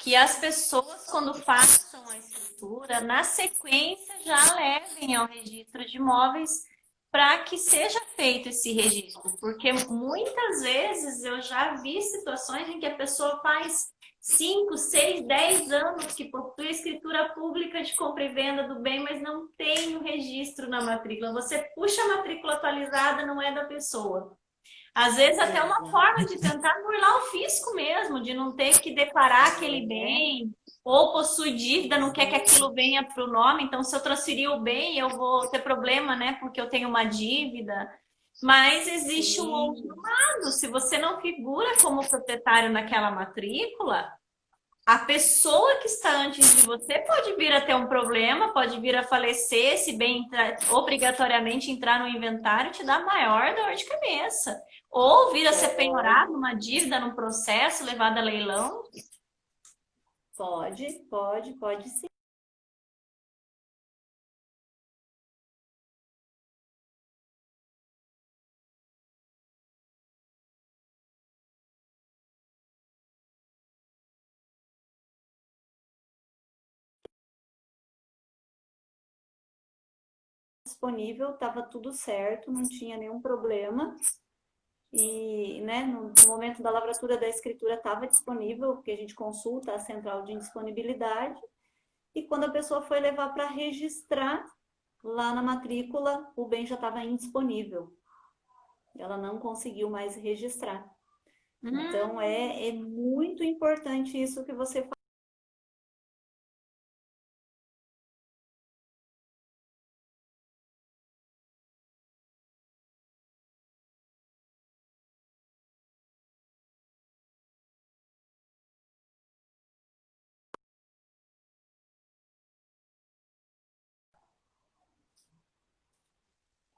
Speaker 1: que as pessoas, quando façam a escritura, na sequência já levem ao registro de imóveis para que seja feito esse registro, porque muitas vezes eu já vi situações em que a pessoa faz 5, 6, 10 anos que possui escritura pública de compra e venda do bem, mas não tem o registro na matrícula. Você puxa a matrícula atualizada, não é da pessoa. Às vezes até uma forma de tentar burlar o fisco mesmo, de não ter que declarar aquele
Speaker 2: É,
Speaker 1: bem, ou possui dívida, não quer que aquilo venha para o nome, então se eu transferir o bem, eu vou ter problema, né? Porque eu tenho uma dívida. Mas existe um outro
Speaker 2: sim,
Speaker 1: lado, se você não figura como proprietário naquela matrícula, a pessoa que está antes de você pode vir a ter um problema, pode vir a falecer, se bem obrigatoriamente entrar no inventário, te dá maior dor de cabeça. Ou vir a ser penhorado
Speaker 2: pode,
Speaker 1: numa dívida, num processo, levado a leilão.
Speaker 2: pode sim. Disponível, estava tudo certo, não tinha nenhum problema. E, né, no momento da lavratura da escritura estava disponível, porque a gente consulta a central de indisponibilidade. E quando a pessoa foi levar para registrar, lá na matrícula, o bem já estava indisponível. Ela não conseguiu mais registrar. Então,
Speaker 1: Hum,
Speaker 2: é muito importante isso que você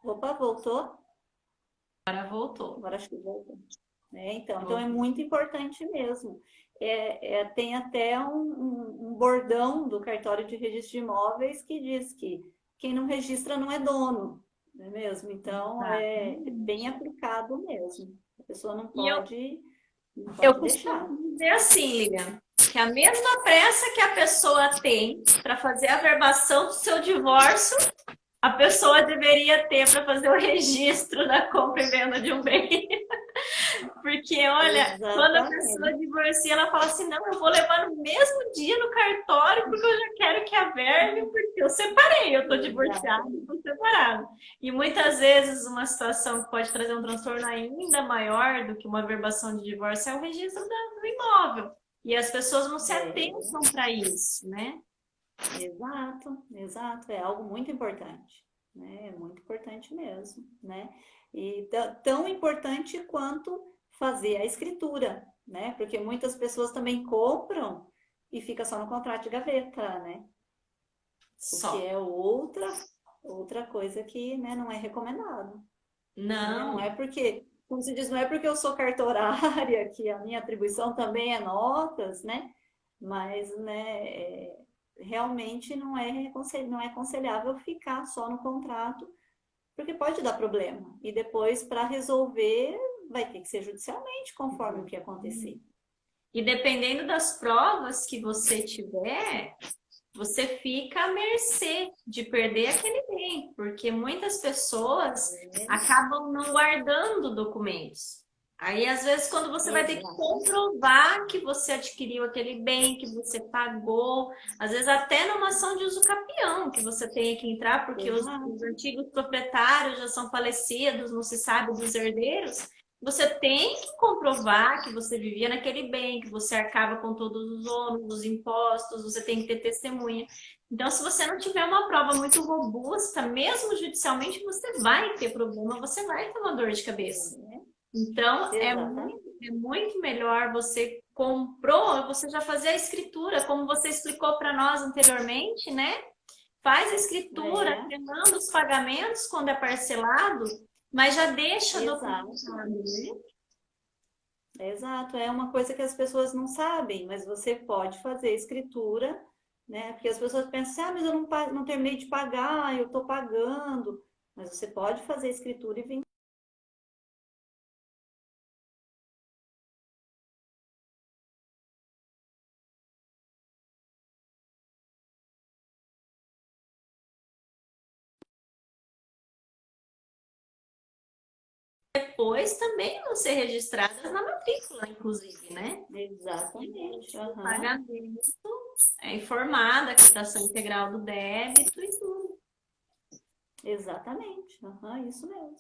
Speaker 2: Opa, voltou?
Speaker 1: Agora voltou.
Speaker 2: Agora acho que voltou. Então é
Speaker 1: Voltou.
Speaker 2: muito importante mesmo. Tem até um bordão do cartório de registro de imóveis que diz que quem não registra não é dono, não é mesmo? Então é bem
Speaker 1: Exatamente.
Speaker 2: aplicado mesmo. A pessoa
Speaker 1: E eu,
Speaker 2: não
Speaker 1: eu
Speaker 2: pode
Speaker 1: costumo
Speaker 2: deixar.
Speaker 1: dizer assim, Lilian, que a mesma pressa que a pessoa tem para fazer a verbação do seu divórcio, a pessoa deveria ter para fazer o registro da compra e venda de um bem. Porque, olha, quando a pessoa
Speaker 2: Exatamente.
Speaker 1: divorcia, ela fala assim: não, eu vou levar no mesmo dia no cartório, porque eu já quero que a verbe, porque eu separei, eu tô divorciada, eu
Speaker 2: Exatamente.
Speaker 1: tô separada. E muitas vezes uma situação que pode trazer um transtorno ainda maior do que uma verbação de divórcio é o registro do imóvel. E as pessoas não se
Speaker 2: É,
Speaker 1: atentam para isso, né?
Speaker 2: exato, exato. É algo muito importante, né? É muito importante mesmo, né? E tão importante quanto fazer a escritura, né? Porque muitas pessoas também compram e fica só no contrato de gaveta, né? O que
Speaker 1: Só.
Speaker 2: é outra coisa que, né, não é recomendado, né? Não
Speaker 1: Não.
Speaker 2: é porque, como se diz, não é porque eu sou cartorária que a minha atribuição também é notas, né? Mas, né, realmente não é aconselhável ficar só no contrato, porque pode dar problema. E depois, para resolver, vai ter que ser judicialmente, conforme o que acontecer.
Speaker 1: E dependendo das provas que você tiver, você fica à mercê de perder aquele bem, porque muitas pessoas acabam não guardando documentos. Aí, às vezes, quando você vai ter que
Speaker 2: Exatamente.
Speaker 1: comprovar que você adquiriu aquele bem, que você pagou, às vezes até numa ação de uso capião, que você tem que entrar, porque os
Speaker 2: Exato.
Speaker 1: antigos proprietários já são falecidos, não se sabe dos herdeiros. Você tem que comprovar que você vivia naquele bem, que você arcava com todos os ônus, os impostos, você tem que ter testemunha. Então, se você não tiver uma prova muito robusta, mesmo judicialmente, você vai ter problema, você vai ter uma dor de cabeça. Então,
Speaker 2: Exatamente.
Speaker 1: é muito melhor você comprou, você já fazer a escritura, como você explicou para nós anteriormente, né? Faz a escritura,
Speaker 2: É,
Speaker 1: manda os pagamentos quando é parcelado, mas já deixa
Speaker 2: exato.
Speaker 1: documentado, né?
Speaker 2: Exato. É uma coisa que as pessoas não sabem, mas você pode fazer escritura, né? Porque as pessoas pensam, ah, mas eu não terminei de pagar, eu estou pagando. Mas você pode fazer escritura e vir.
Speaker 1: Depois também vão ser registradas na matrícula, inclusive, né?
Speaker 2: Exatamente.
Speaker 1: O
Speaker 2: Aham.
Speaker 1: pagamento é informada, a quitação integral do débito e tudo.
Speaker 2: Exatamente. Aham, isso mesmo.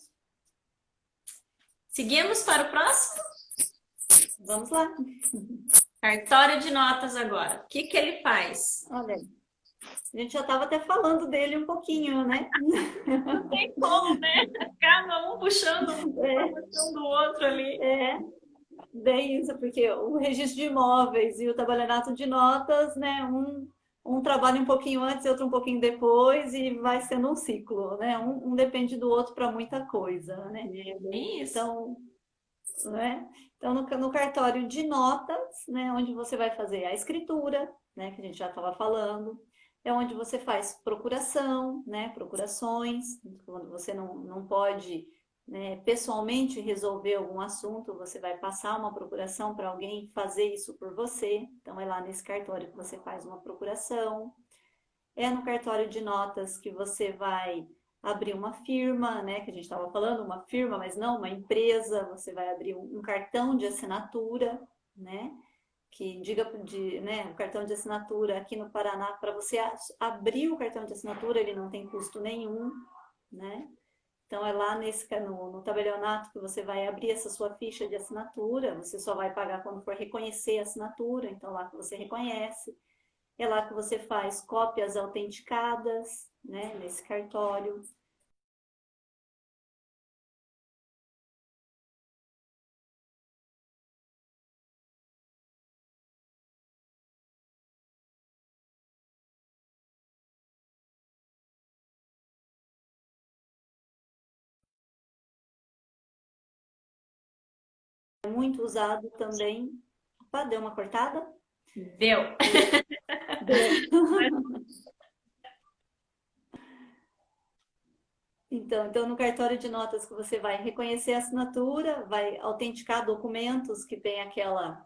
Speaker 1: Seguimos para o próximo?
Speaker 2: Vamos lá.
Speaker 1: Cartório de notas agora. O que que ele faz?
Speaker 2: Olha, a gente já estava até falando dele um pouquinho, né?
Speaker 1: Não tem como, né? Cada um puxando uma
Speaker 2: É,
Speaker 1: informação do outro ali.
Speaker 2: é, bem isso, porque o registro de imóveis e o tabelionato de notas, né? Um trabalha um pouquinho antes e outro um pouquinho depois, e vai sendo um ciclo, né? Um depende do outro para muita coisa, né?
Speaker 1: É bem isso.
Speaker 2: Então, né? Então, no cartório de notas, né, onde você vai fazer a escritura, né, que a gente já estava falando, é onde você faz procuração, né, procurações, quando você não pode, né, pessoalmente resolver algum assunto, você vai passar uma procuração para alguém fazer isso por você. Então, é lá nesse cartório que você faz uma procuração. É no cartório de notas que você vai abrir uma firma, né? Que a gente estava falando, uma firma, mas não uma empresa. Você vai abrir um cartão de assinatura, né? Que diga de, né, o cartão de assinatura aqui no Paraná, para você abrir o cartão de assinatura, ele não tem custo nenhum, né? Então é lá no tabelionato que você vai abrir essa sua ficha de assinatura, você só vai pagar quando for reconhecer a assinatura, então lá que você reconhece. É lá que você faz cópias autenticadas, né, nesse cartório. muito usado também. Opa, deu uma cortada?
Speaker 1: Deu.
Speaker 2: Então, no cartório de notas que você vai reconhecer a assinatura, vai autenticar documentos que tem aquela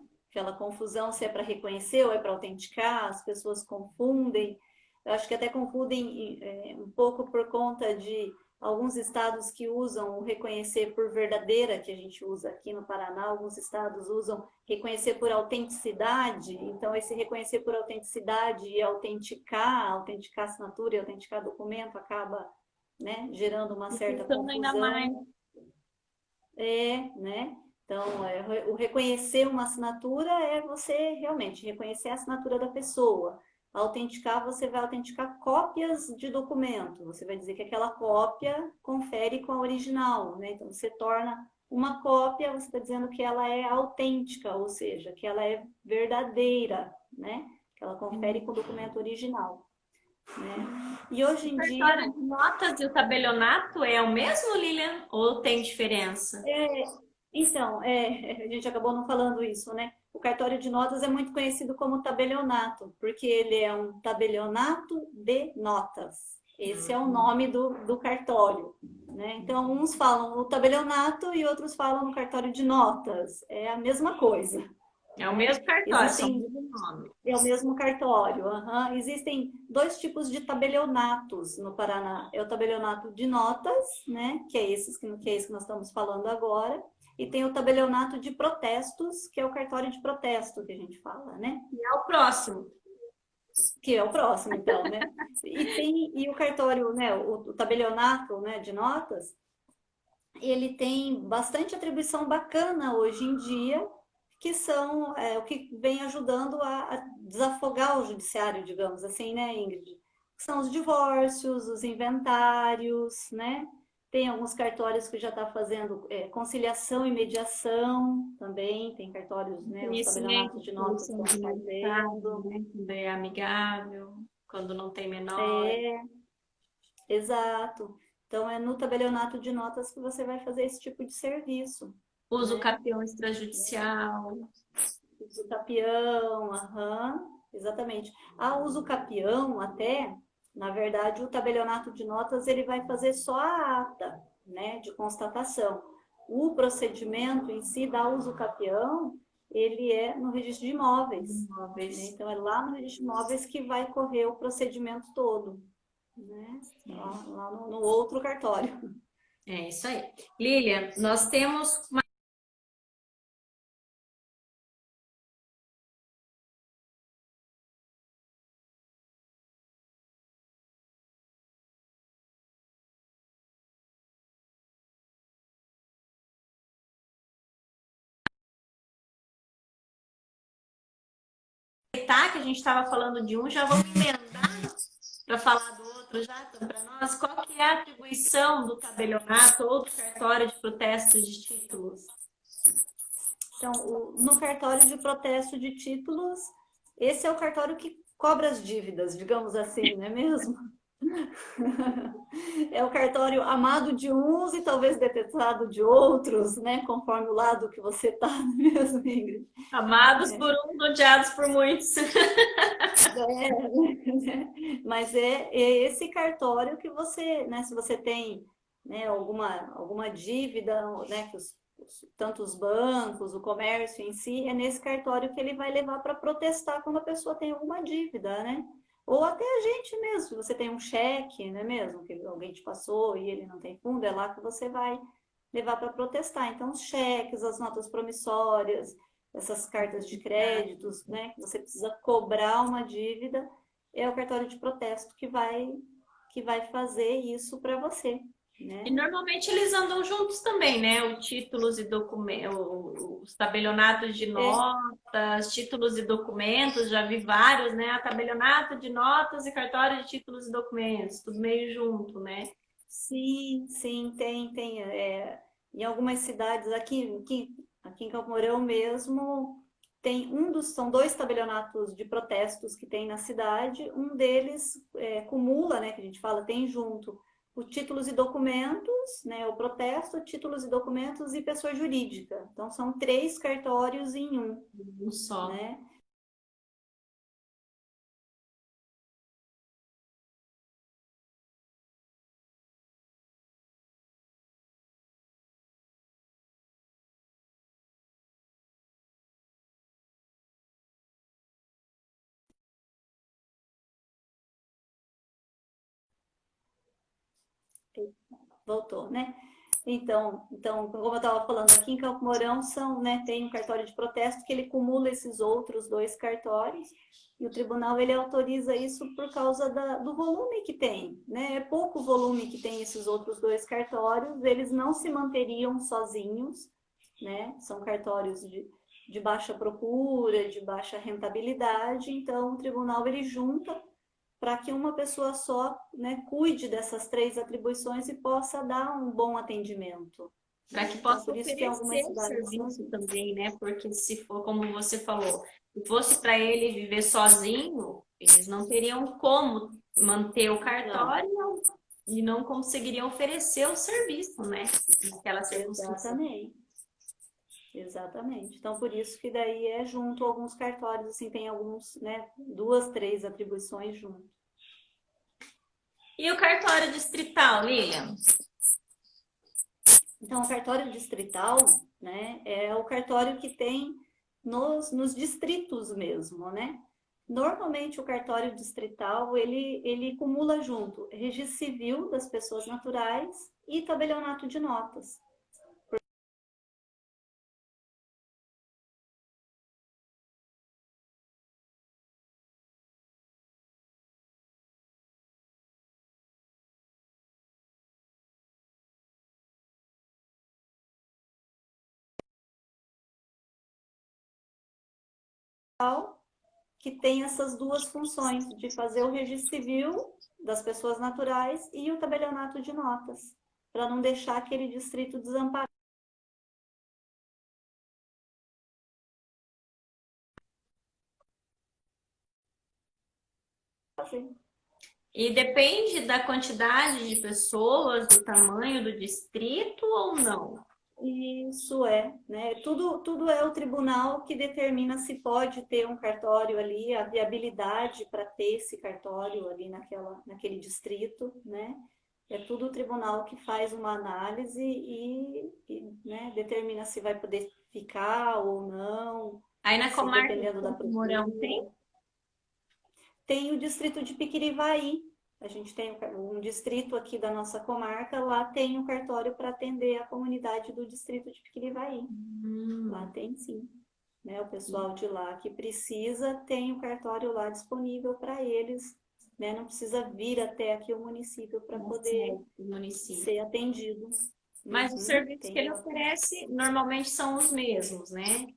Speaker 2: confusão se é para reconhecer ou é para autenticar, as pessoas confundem. Eu acho que até confundem um pouco por conta de alguns estados que usam o reconhecer por verdadeira, que a gente usa aqui no Paraná, alguns estados usam reconhecer por autenticidade, então esse reconhecer por autenticidade e autenticar assinatura e autenticar documento acaba, né, gerando uma certa
Speaker 1: Dificultando ainda mais.
Speaker 2: confusão. Né? Então, o reconhecer uma assinatura é você realmente reconhecer a assinatura da pessoa. Autenticar, você vai autenticar cópias de documento. Você vai dizer que aquela cópia confere com a original, né? Então, você torna uma cópia, você está dizendo que ela é autêntica, ou seja, que ela é verdadeira, né? Que ela confere com o documento original. Né? E hoje
Speaker 1: O
Speaker 2: em dia,
Speaker 1: cartório de notas e o tabelionato é o mesmo, Lilian? Ou tem diferença?
Speaker 2: então, a gente acabou não falando isso, né? O cartório de notas é muito conhecido como tabelionato, porque ele é um tabelionato de notas. Esse é o nome do cartório, né? Então, uns falam o tabelionato e outros falam o cartório de notas. É a mesma coisa.
Speaker 1: É o mesmo cartório, só
Speaker 2: Existem
Speaker 1: muda o nome.
Speaker 2: É o mesmo cartório. Uhum. Existem dois tipos de tabelionatos no Paraná. É o tabelionato de notas, né? Que é esse que nós estamos falando agora. E tem o tabelionato de protestos, que é o cartório de protesto que a gente fala, né?
Speaker 1: E é o próximo.
Speaker 2: Que é o próximo, então, né? E o cartório, né? O tabelionato, né, de notas, ele tem bastante atribuição bacana hoje em dia, que são o que vem ajudando a desafogar o judiciário, digamos assim, né, Ingrid? Que são os divórcios, os inventários, né? Tem alguns cartórios que já está fazendo conciliação e mediação também, tem cartórios, né, os
Speaker 1: Conhecimento,
Speaker 2: tabelionatos de notas
Speaker 1: solução
Speaker 2: estão
Speaker 1: de mercado,
Speaker 2: fazendo.
Speaker 1: né? Quando é amigável, quando não tem menor.
Speaker 2: É, exato. Então, é no tabelionato de notas que você vai fazer esse tipo de serviço,
Speaker 1: Uso
Speaker 2: né?
Speaker 1: capião extrajudicial.
Speaker 2: Uso capião, aham, exatamente. A uso capião, até, na verdade, o tabelionato de notas ele vai fazer só a ata, né, de constatação. O procedimento em si da uso capião, ele é no registro de imóveis, né?
Speaker 1: Imóveis.
Speaker 2: Então, é lá no registro de imóveis que vai correr o procedimento todo, né? Lá no outro cartório.
Speaker 1: É isso aí. Lilian, nós temos uma. Tá, que a gente estava falando de um, já vamos emendar para falar do outro já para nós. Qual que é a atribuição do tabelionato ou do cartório de protesto de títulos?
Speaker 2: Então, no cartório de protesto de títulos, esse é o cartório que cobra as dívidas, digamos assim, não é mesmo? É o cartório amado de uns e talvez detestado de outros, né? Conforme o lado que você está, não é mesmo, Ingrid?
Speaker 1: Amados por uns, odiados por muitos.
Speaker 2: Mas é esse cartório que você, né? Se você tem, né, alguma dívida, né? Que tanto os bancos, o comércio em si, é nesse cartório que ele vai levar para protestar quando a pessoa tem alguma dívida, né? Ou até a gente mesmo, se você tem um cheque, não é mesmo? Que alguém te passou e ele não tem fundo, é lá que você vai levar para protestar. Então, os cheques, as notas promissórias, essas cartas de créditos, né? Que você precisa cobrar uma dívida, é o cartório de protesto que vai fazer isso para você,
Speaker 1: E
Speaker 2: né?
Speaker 1: normalmente eles andam juntos também, né? O títulos e documentos, os tabelionatos de
Speaker 2: É,
Speaker 1: notas, títulos e documentos, já vi vários, né? A tabelionato de notas e cartório de títulos e documentos, tudo meio junto, né?
Speaker 2: sim, sim, tem. Em algumas cidades, aqui em Campo Mourão mesmo, são dois tabelionatos de protestos que tem na cidade, um deles cumula, né, que a gente fala, tem junto o títulos e documentos, né? O protesto, títulos e documentos e pessoa jurídica. Então, são 3 cartórios em
Speaker 1: Um só.
Speaker 2: né? Voltou, né? Então, como eu estava falando, aqui em Campo Mourão né, tem um cartório de protesto que ele cumula esses outros 2 cartórios e o tribunal ele autoriza isso por causa do volume que tem, né? É pouco volume que tem esses outros 2 cartórios, eles não se manteriam sozinhos, né? São cartórios de baixa procura, de baixa rentabilidade, então o tribunal ele junta para que uma pessoa só, né, cuide dessas 3 atribuições e possa dar um bom atendimento.
Speaker 1: Para que
Speaker 2: Então,
Speaker 1: possa
Speaker 2: por isso que em algumas
Speaker 1: oferecer o
Speaker 2: cidades são
Speaker 1: serviço
Speaker 2: assim.
Speaker 1: também, né? Porque se for, como você falou, se fosse para ele viver sozinho, eles não teriam como manter o
Speaker 2: Não,
Speaker 1: cartório e não conseguiriam oferecer o serviço, né? Naquela circunstância.
Speaker 2: exatamente. Exatamente. Então, por isso que daí é junto alguns cartórios, assim, tem alguns, né, 2, 3 atribuições junto.
Speaker 1: E o cartório distrital, Lilian?
Speaker 2: Então, o cartório distrital, né, é o cartório que tem nos distritos mesmo, né? Normalmente, o cartório distrital, ele cumula junto registro civil das pessoas naturais e tabelionato de notas. Que tem essas 2 funções, de fazer o registro civil das pessoas naturais e o tabelionato de notas, para não deixar aquele distrito desamparado.
Speaker 1: E depende da quantidade de pessoas, do tamanho do distrito ou não?
Speaker 2: Isso né? Tudo é o tribunal que determina se pode ter um cartório ali, a viabilidade para ter esse cartório ali naquele distrito, né? É tudo o tribunal que faz uma análise né, determina se vai poder ficar ou não,
Speaker 1: Aí na
Speaker 2: se
Speaker 1: comarca de
Speaker 2: dependendo da
Speaker 1: Campo Mourão
Speaker 2: procura.
Speaker 1: tem?
Speaker 2: Tem o distrito de Piquirivaí. A gente tem um distrito aqui da nossa comarca, lá tem um cartório para atender a comunidade do distrito de Piquirivaí. Lá tem sim. Né? O pessoal de lá que precisa tem o cartório lá disponível para eles. Né? Não precisa vir até aqui o município para poder
Speaker 1: Município.
Speaker 2: ser atendido.
Speaker 1: Mas os serviços que ele oferece normalmente são os mesmos, né?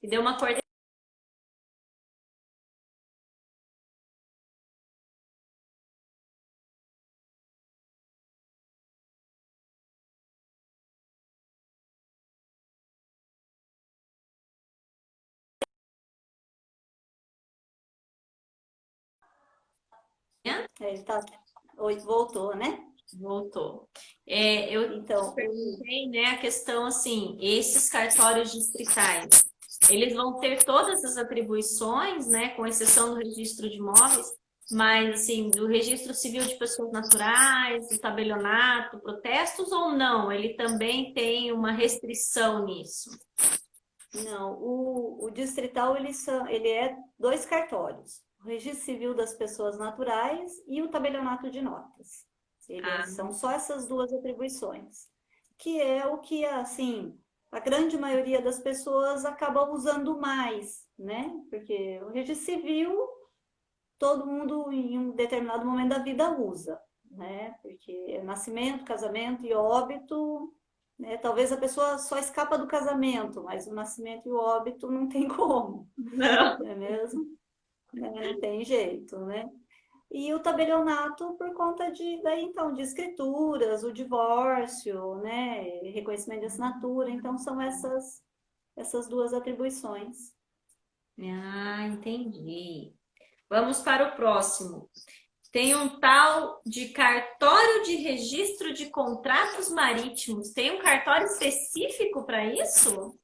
Speaker 1: E deu uma coordenação.
Speaker 2: Ele tá... Oi, voltou, né?
Speaker 1: Voltou. Eu
Speaker 2: Então,
Speaker 1: perguntei, né, a questão assim, esses cartórios distritais, eles vão ter todas as atribuições, né, com exceção do registro de imóveis, mas assim, do registro civil de pessoas naturais, do tabelionato, protestos ou não? Ele também tem uma restrição nisso?
Speaker 2: não, o distrital ele é 2 cartórios, o registro civil das pessoas naturais e o tabelionato de notas. São só essas 2 atribuições, que é o que, assim, a grande maioria das pessoas acaba usando mais, né? Porque o registro civil, todo mundo em um determinado momento da vida usa, né? Porque nascimento, casamento e óbito, né? Talvez a pessoa só escapa do casamento, mas o nascimento e o óbito não tem como,
Speaker 1: Não.
Speaker 2: não é mesmo? Né? Não tem jeito, né? E o tabelionato por conta então, de escrituras, o divórcio, né? Reconhecimento de assinatura, então são essas 2 atribuições.
Speaker 1: Ah, entendi. Vamos para o próximo. Tem um tal de cartório de registro de contratos marítimos. Tem um cartório específico para isso?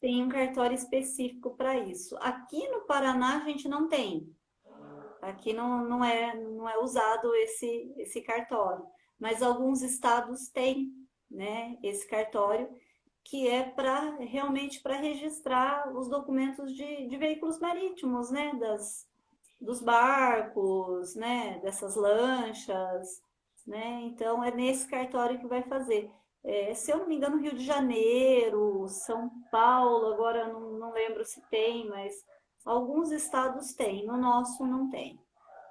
Speaker 2: Tem um cartório específico para isso. Aqui no Paraná a gente não tem. Aqui não é usado esse cartório. Mas alguns estados têm, né, esse cartório, que é realmente para registrar os documentos de veículos marítimos, né, dos barcos, né, dessas lanchas, né? Então é nesse cartório que vai fazer. Se eu não me engano, Rio de Janeiro, São Paulo, agora não lembro se tem, mas alguns estados têm, no nosso não tem.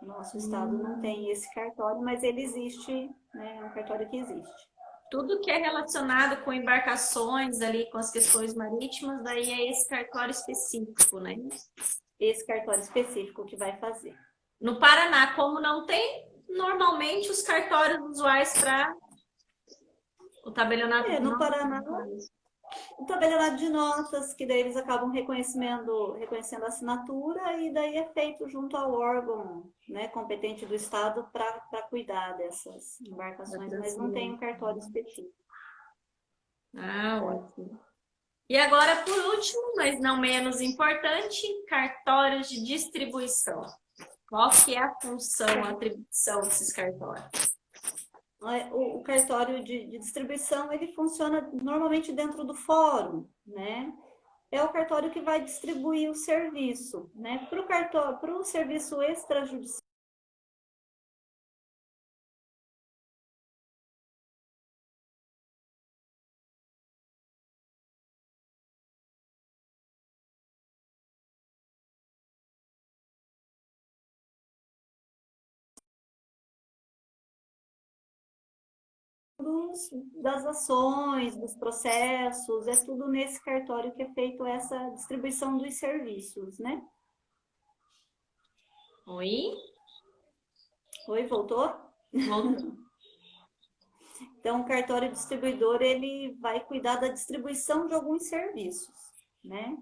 Speaker 2: No nosso estado não tem esse cartório, mas ele existe, né? É um cartório que existe.
Speaker 1: Tudo que é relacionado com embarcações ali, com as questões marítimas, daí é esse cartório específico, né?
Speaker 2: Esse cartório específico que vai fazer.
Speaker 1: No Paraná, como não tem, normalmente os cartórios usuais para o tabelionato de
Speaker 2: No
Speaker 1: notas.
Speaker 2: Paraná, o tabelionato de notas, que daí eles acabam reconhecendo a assinatura e daí é feito junto ao órgão, né, competente do Estado para cuidar dessas embarcações, mas não tem um cartório específico.
Speaker 1: Ah, ótimo. E agora, por último, mas não menos importante, cartórios de distribuição. Qual que é a função, a atribuição desses cartórios?
Speaker 2: O cartório de distribuição, ele funciona normalmente dentro do fórum, né? É o cartório que vai distribuir o serviço, né? Para o serviço extrajudicial, das ações, dos processos, é tudo nesse cartório que é feito essa distribuição dos serviços, né?
Speaker 1: Oi?
Speaker 2: Oi, voltou?
Speaker 1: Voltou.
Speaker 2: Então, o cartório distribuidor, ele vai cuidar da distribuição de alguns serviços, né?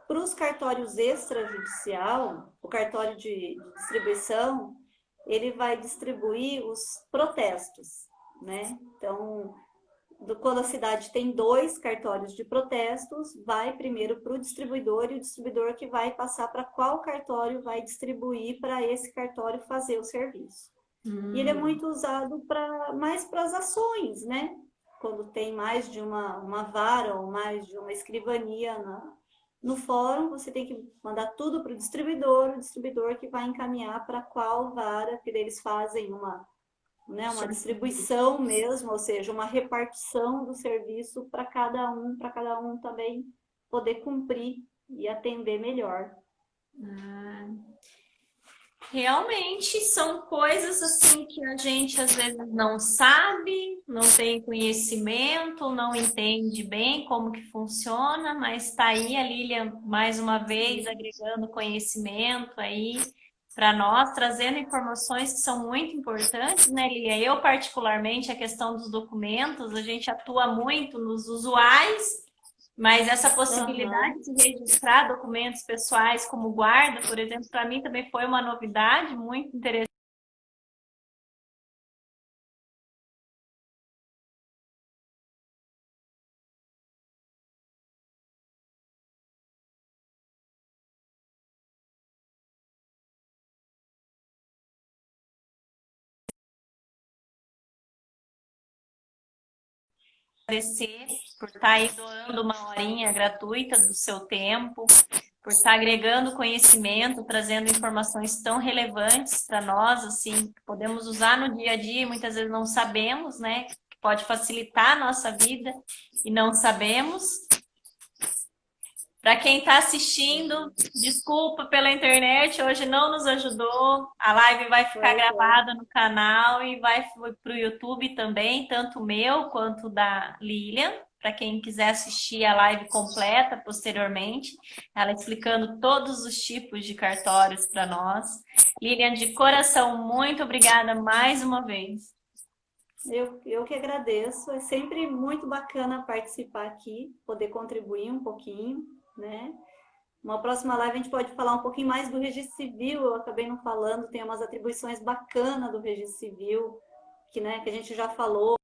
Speaker 2: Para os cartórios extrajudicial, o cartório de distribuição, ele vai distribuir os protestos, né? Então, quando a cidade tem 2 cartórios de protestos, vai primeiro para o distribuidor e o distribuidor que vai passar para qual cartório vai distribuir para esse cartório fazer o serviço. E ele é muito usado mais para as ações, né? Quando tem mais de uma vara ou mais de uma escrivania no fórum, você tem que mandar tudo para o distribuidor que vai encaminhar para qual vara, que eles fazem uma distribuição mesmo, ou seja, uma repartição do serviço para cada um também poder cumprir e atender melhor.
Speaker 1: Realmente são coisas assim que a gente às vezes não sabe, não tem conhecimento, não entende bem como que funciona, mas está aí a Lilian mais uma vez agregando conhecimento aí para nós, trazendo informações que são muito importantes, né, Lilian? Eu particularmente a questão dos documentos, a gente atua muito nos usuais. Mas essa possibilidade de registrar documentos pessoais como guarda, por exemplo, para mim também foi uma novidade muito interessante. Agradecer por estar aí doando uma horinha gratuita do seu tempo, por estar agregando conhecimento, trazendo informações tão relevantes para nós, assim, que podemos usar no dia a dia e muitas vezes não sabemos, né? Que pode facilitar a nossa vida e não sabemos. Para quem está assistindo, desculpa pela internet, hoje não nos ajudou. A live vai ficar gravada no canal e vai para o YouTube também, tanto o meu quanto o da Lilian, para quem quiser assistir a live completa posteriormente, ela explicando todos os tipos de cartórios para nós. Lilian, de coração, muito obrigada mais uma vez.
Speaker 2: Eu que agradeço, é sempre muito bacana participar aqui, poder contribuir um pouquinho, né? Uma próxima live a gente pode falar um pouquinho mais do registro civil, eu acabei não falando, tem umas atribuições bacanas do registro civil, que, né, que a gente já falou,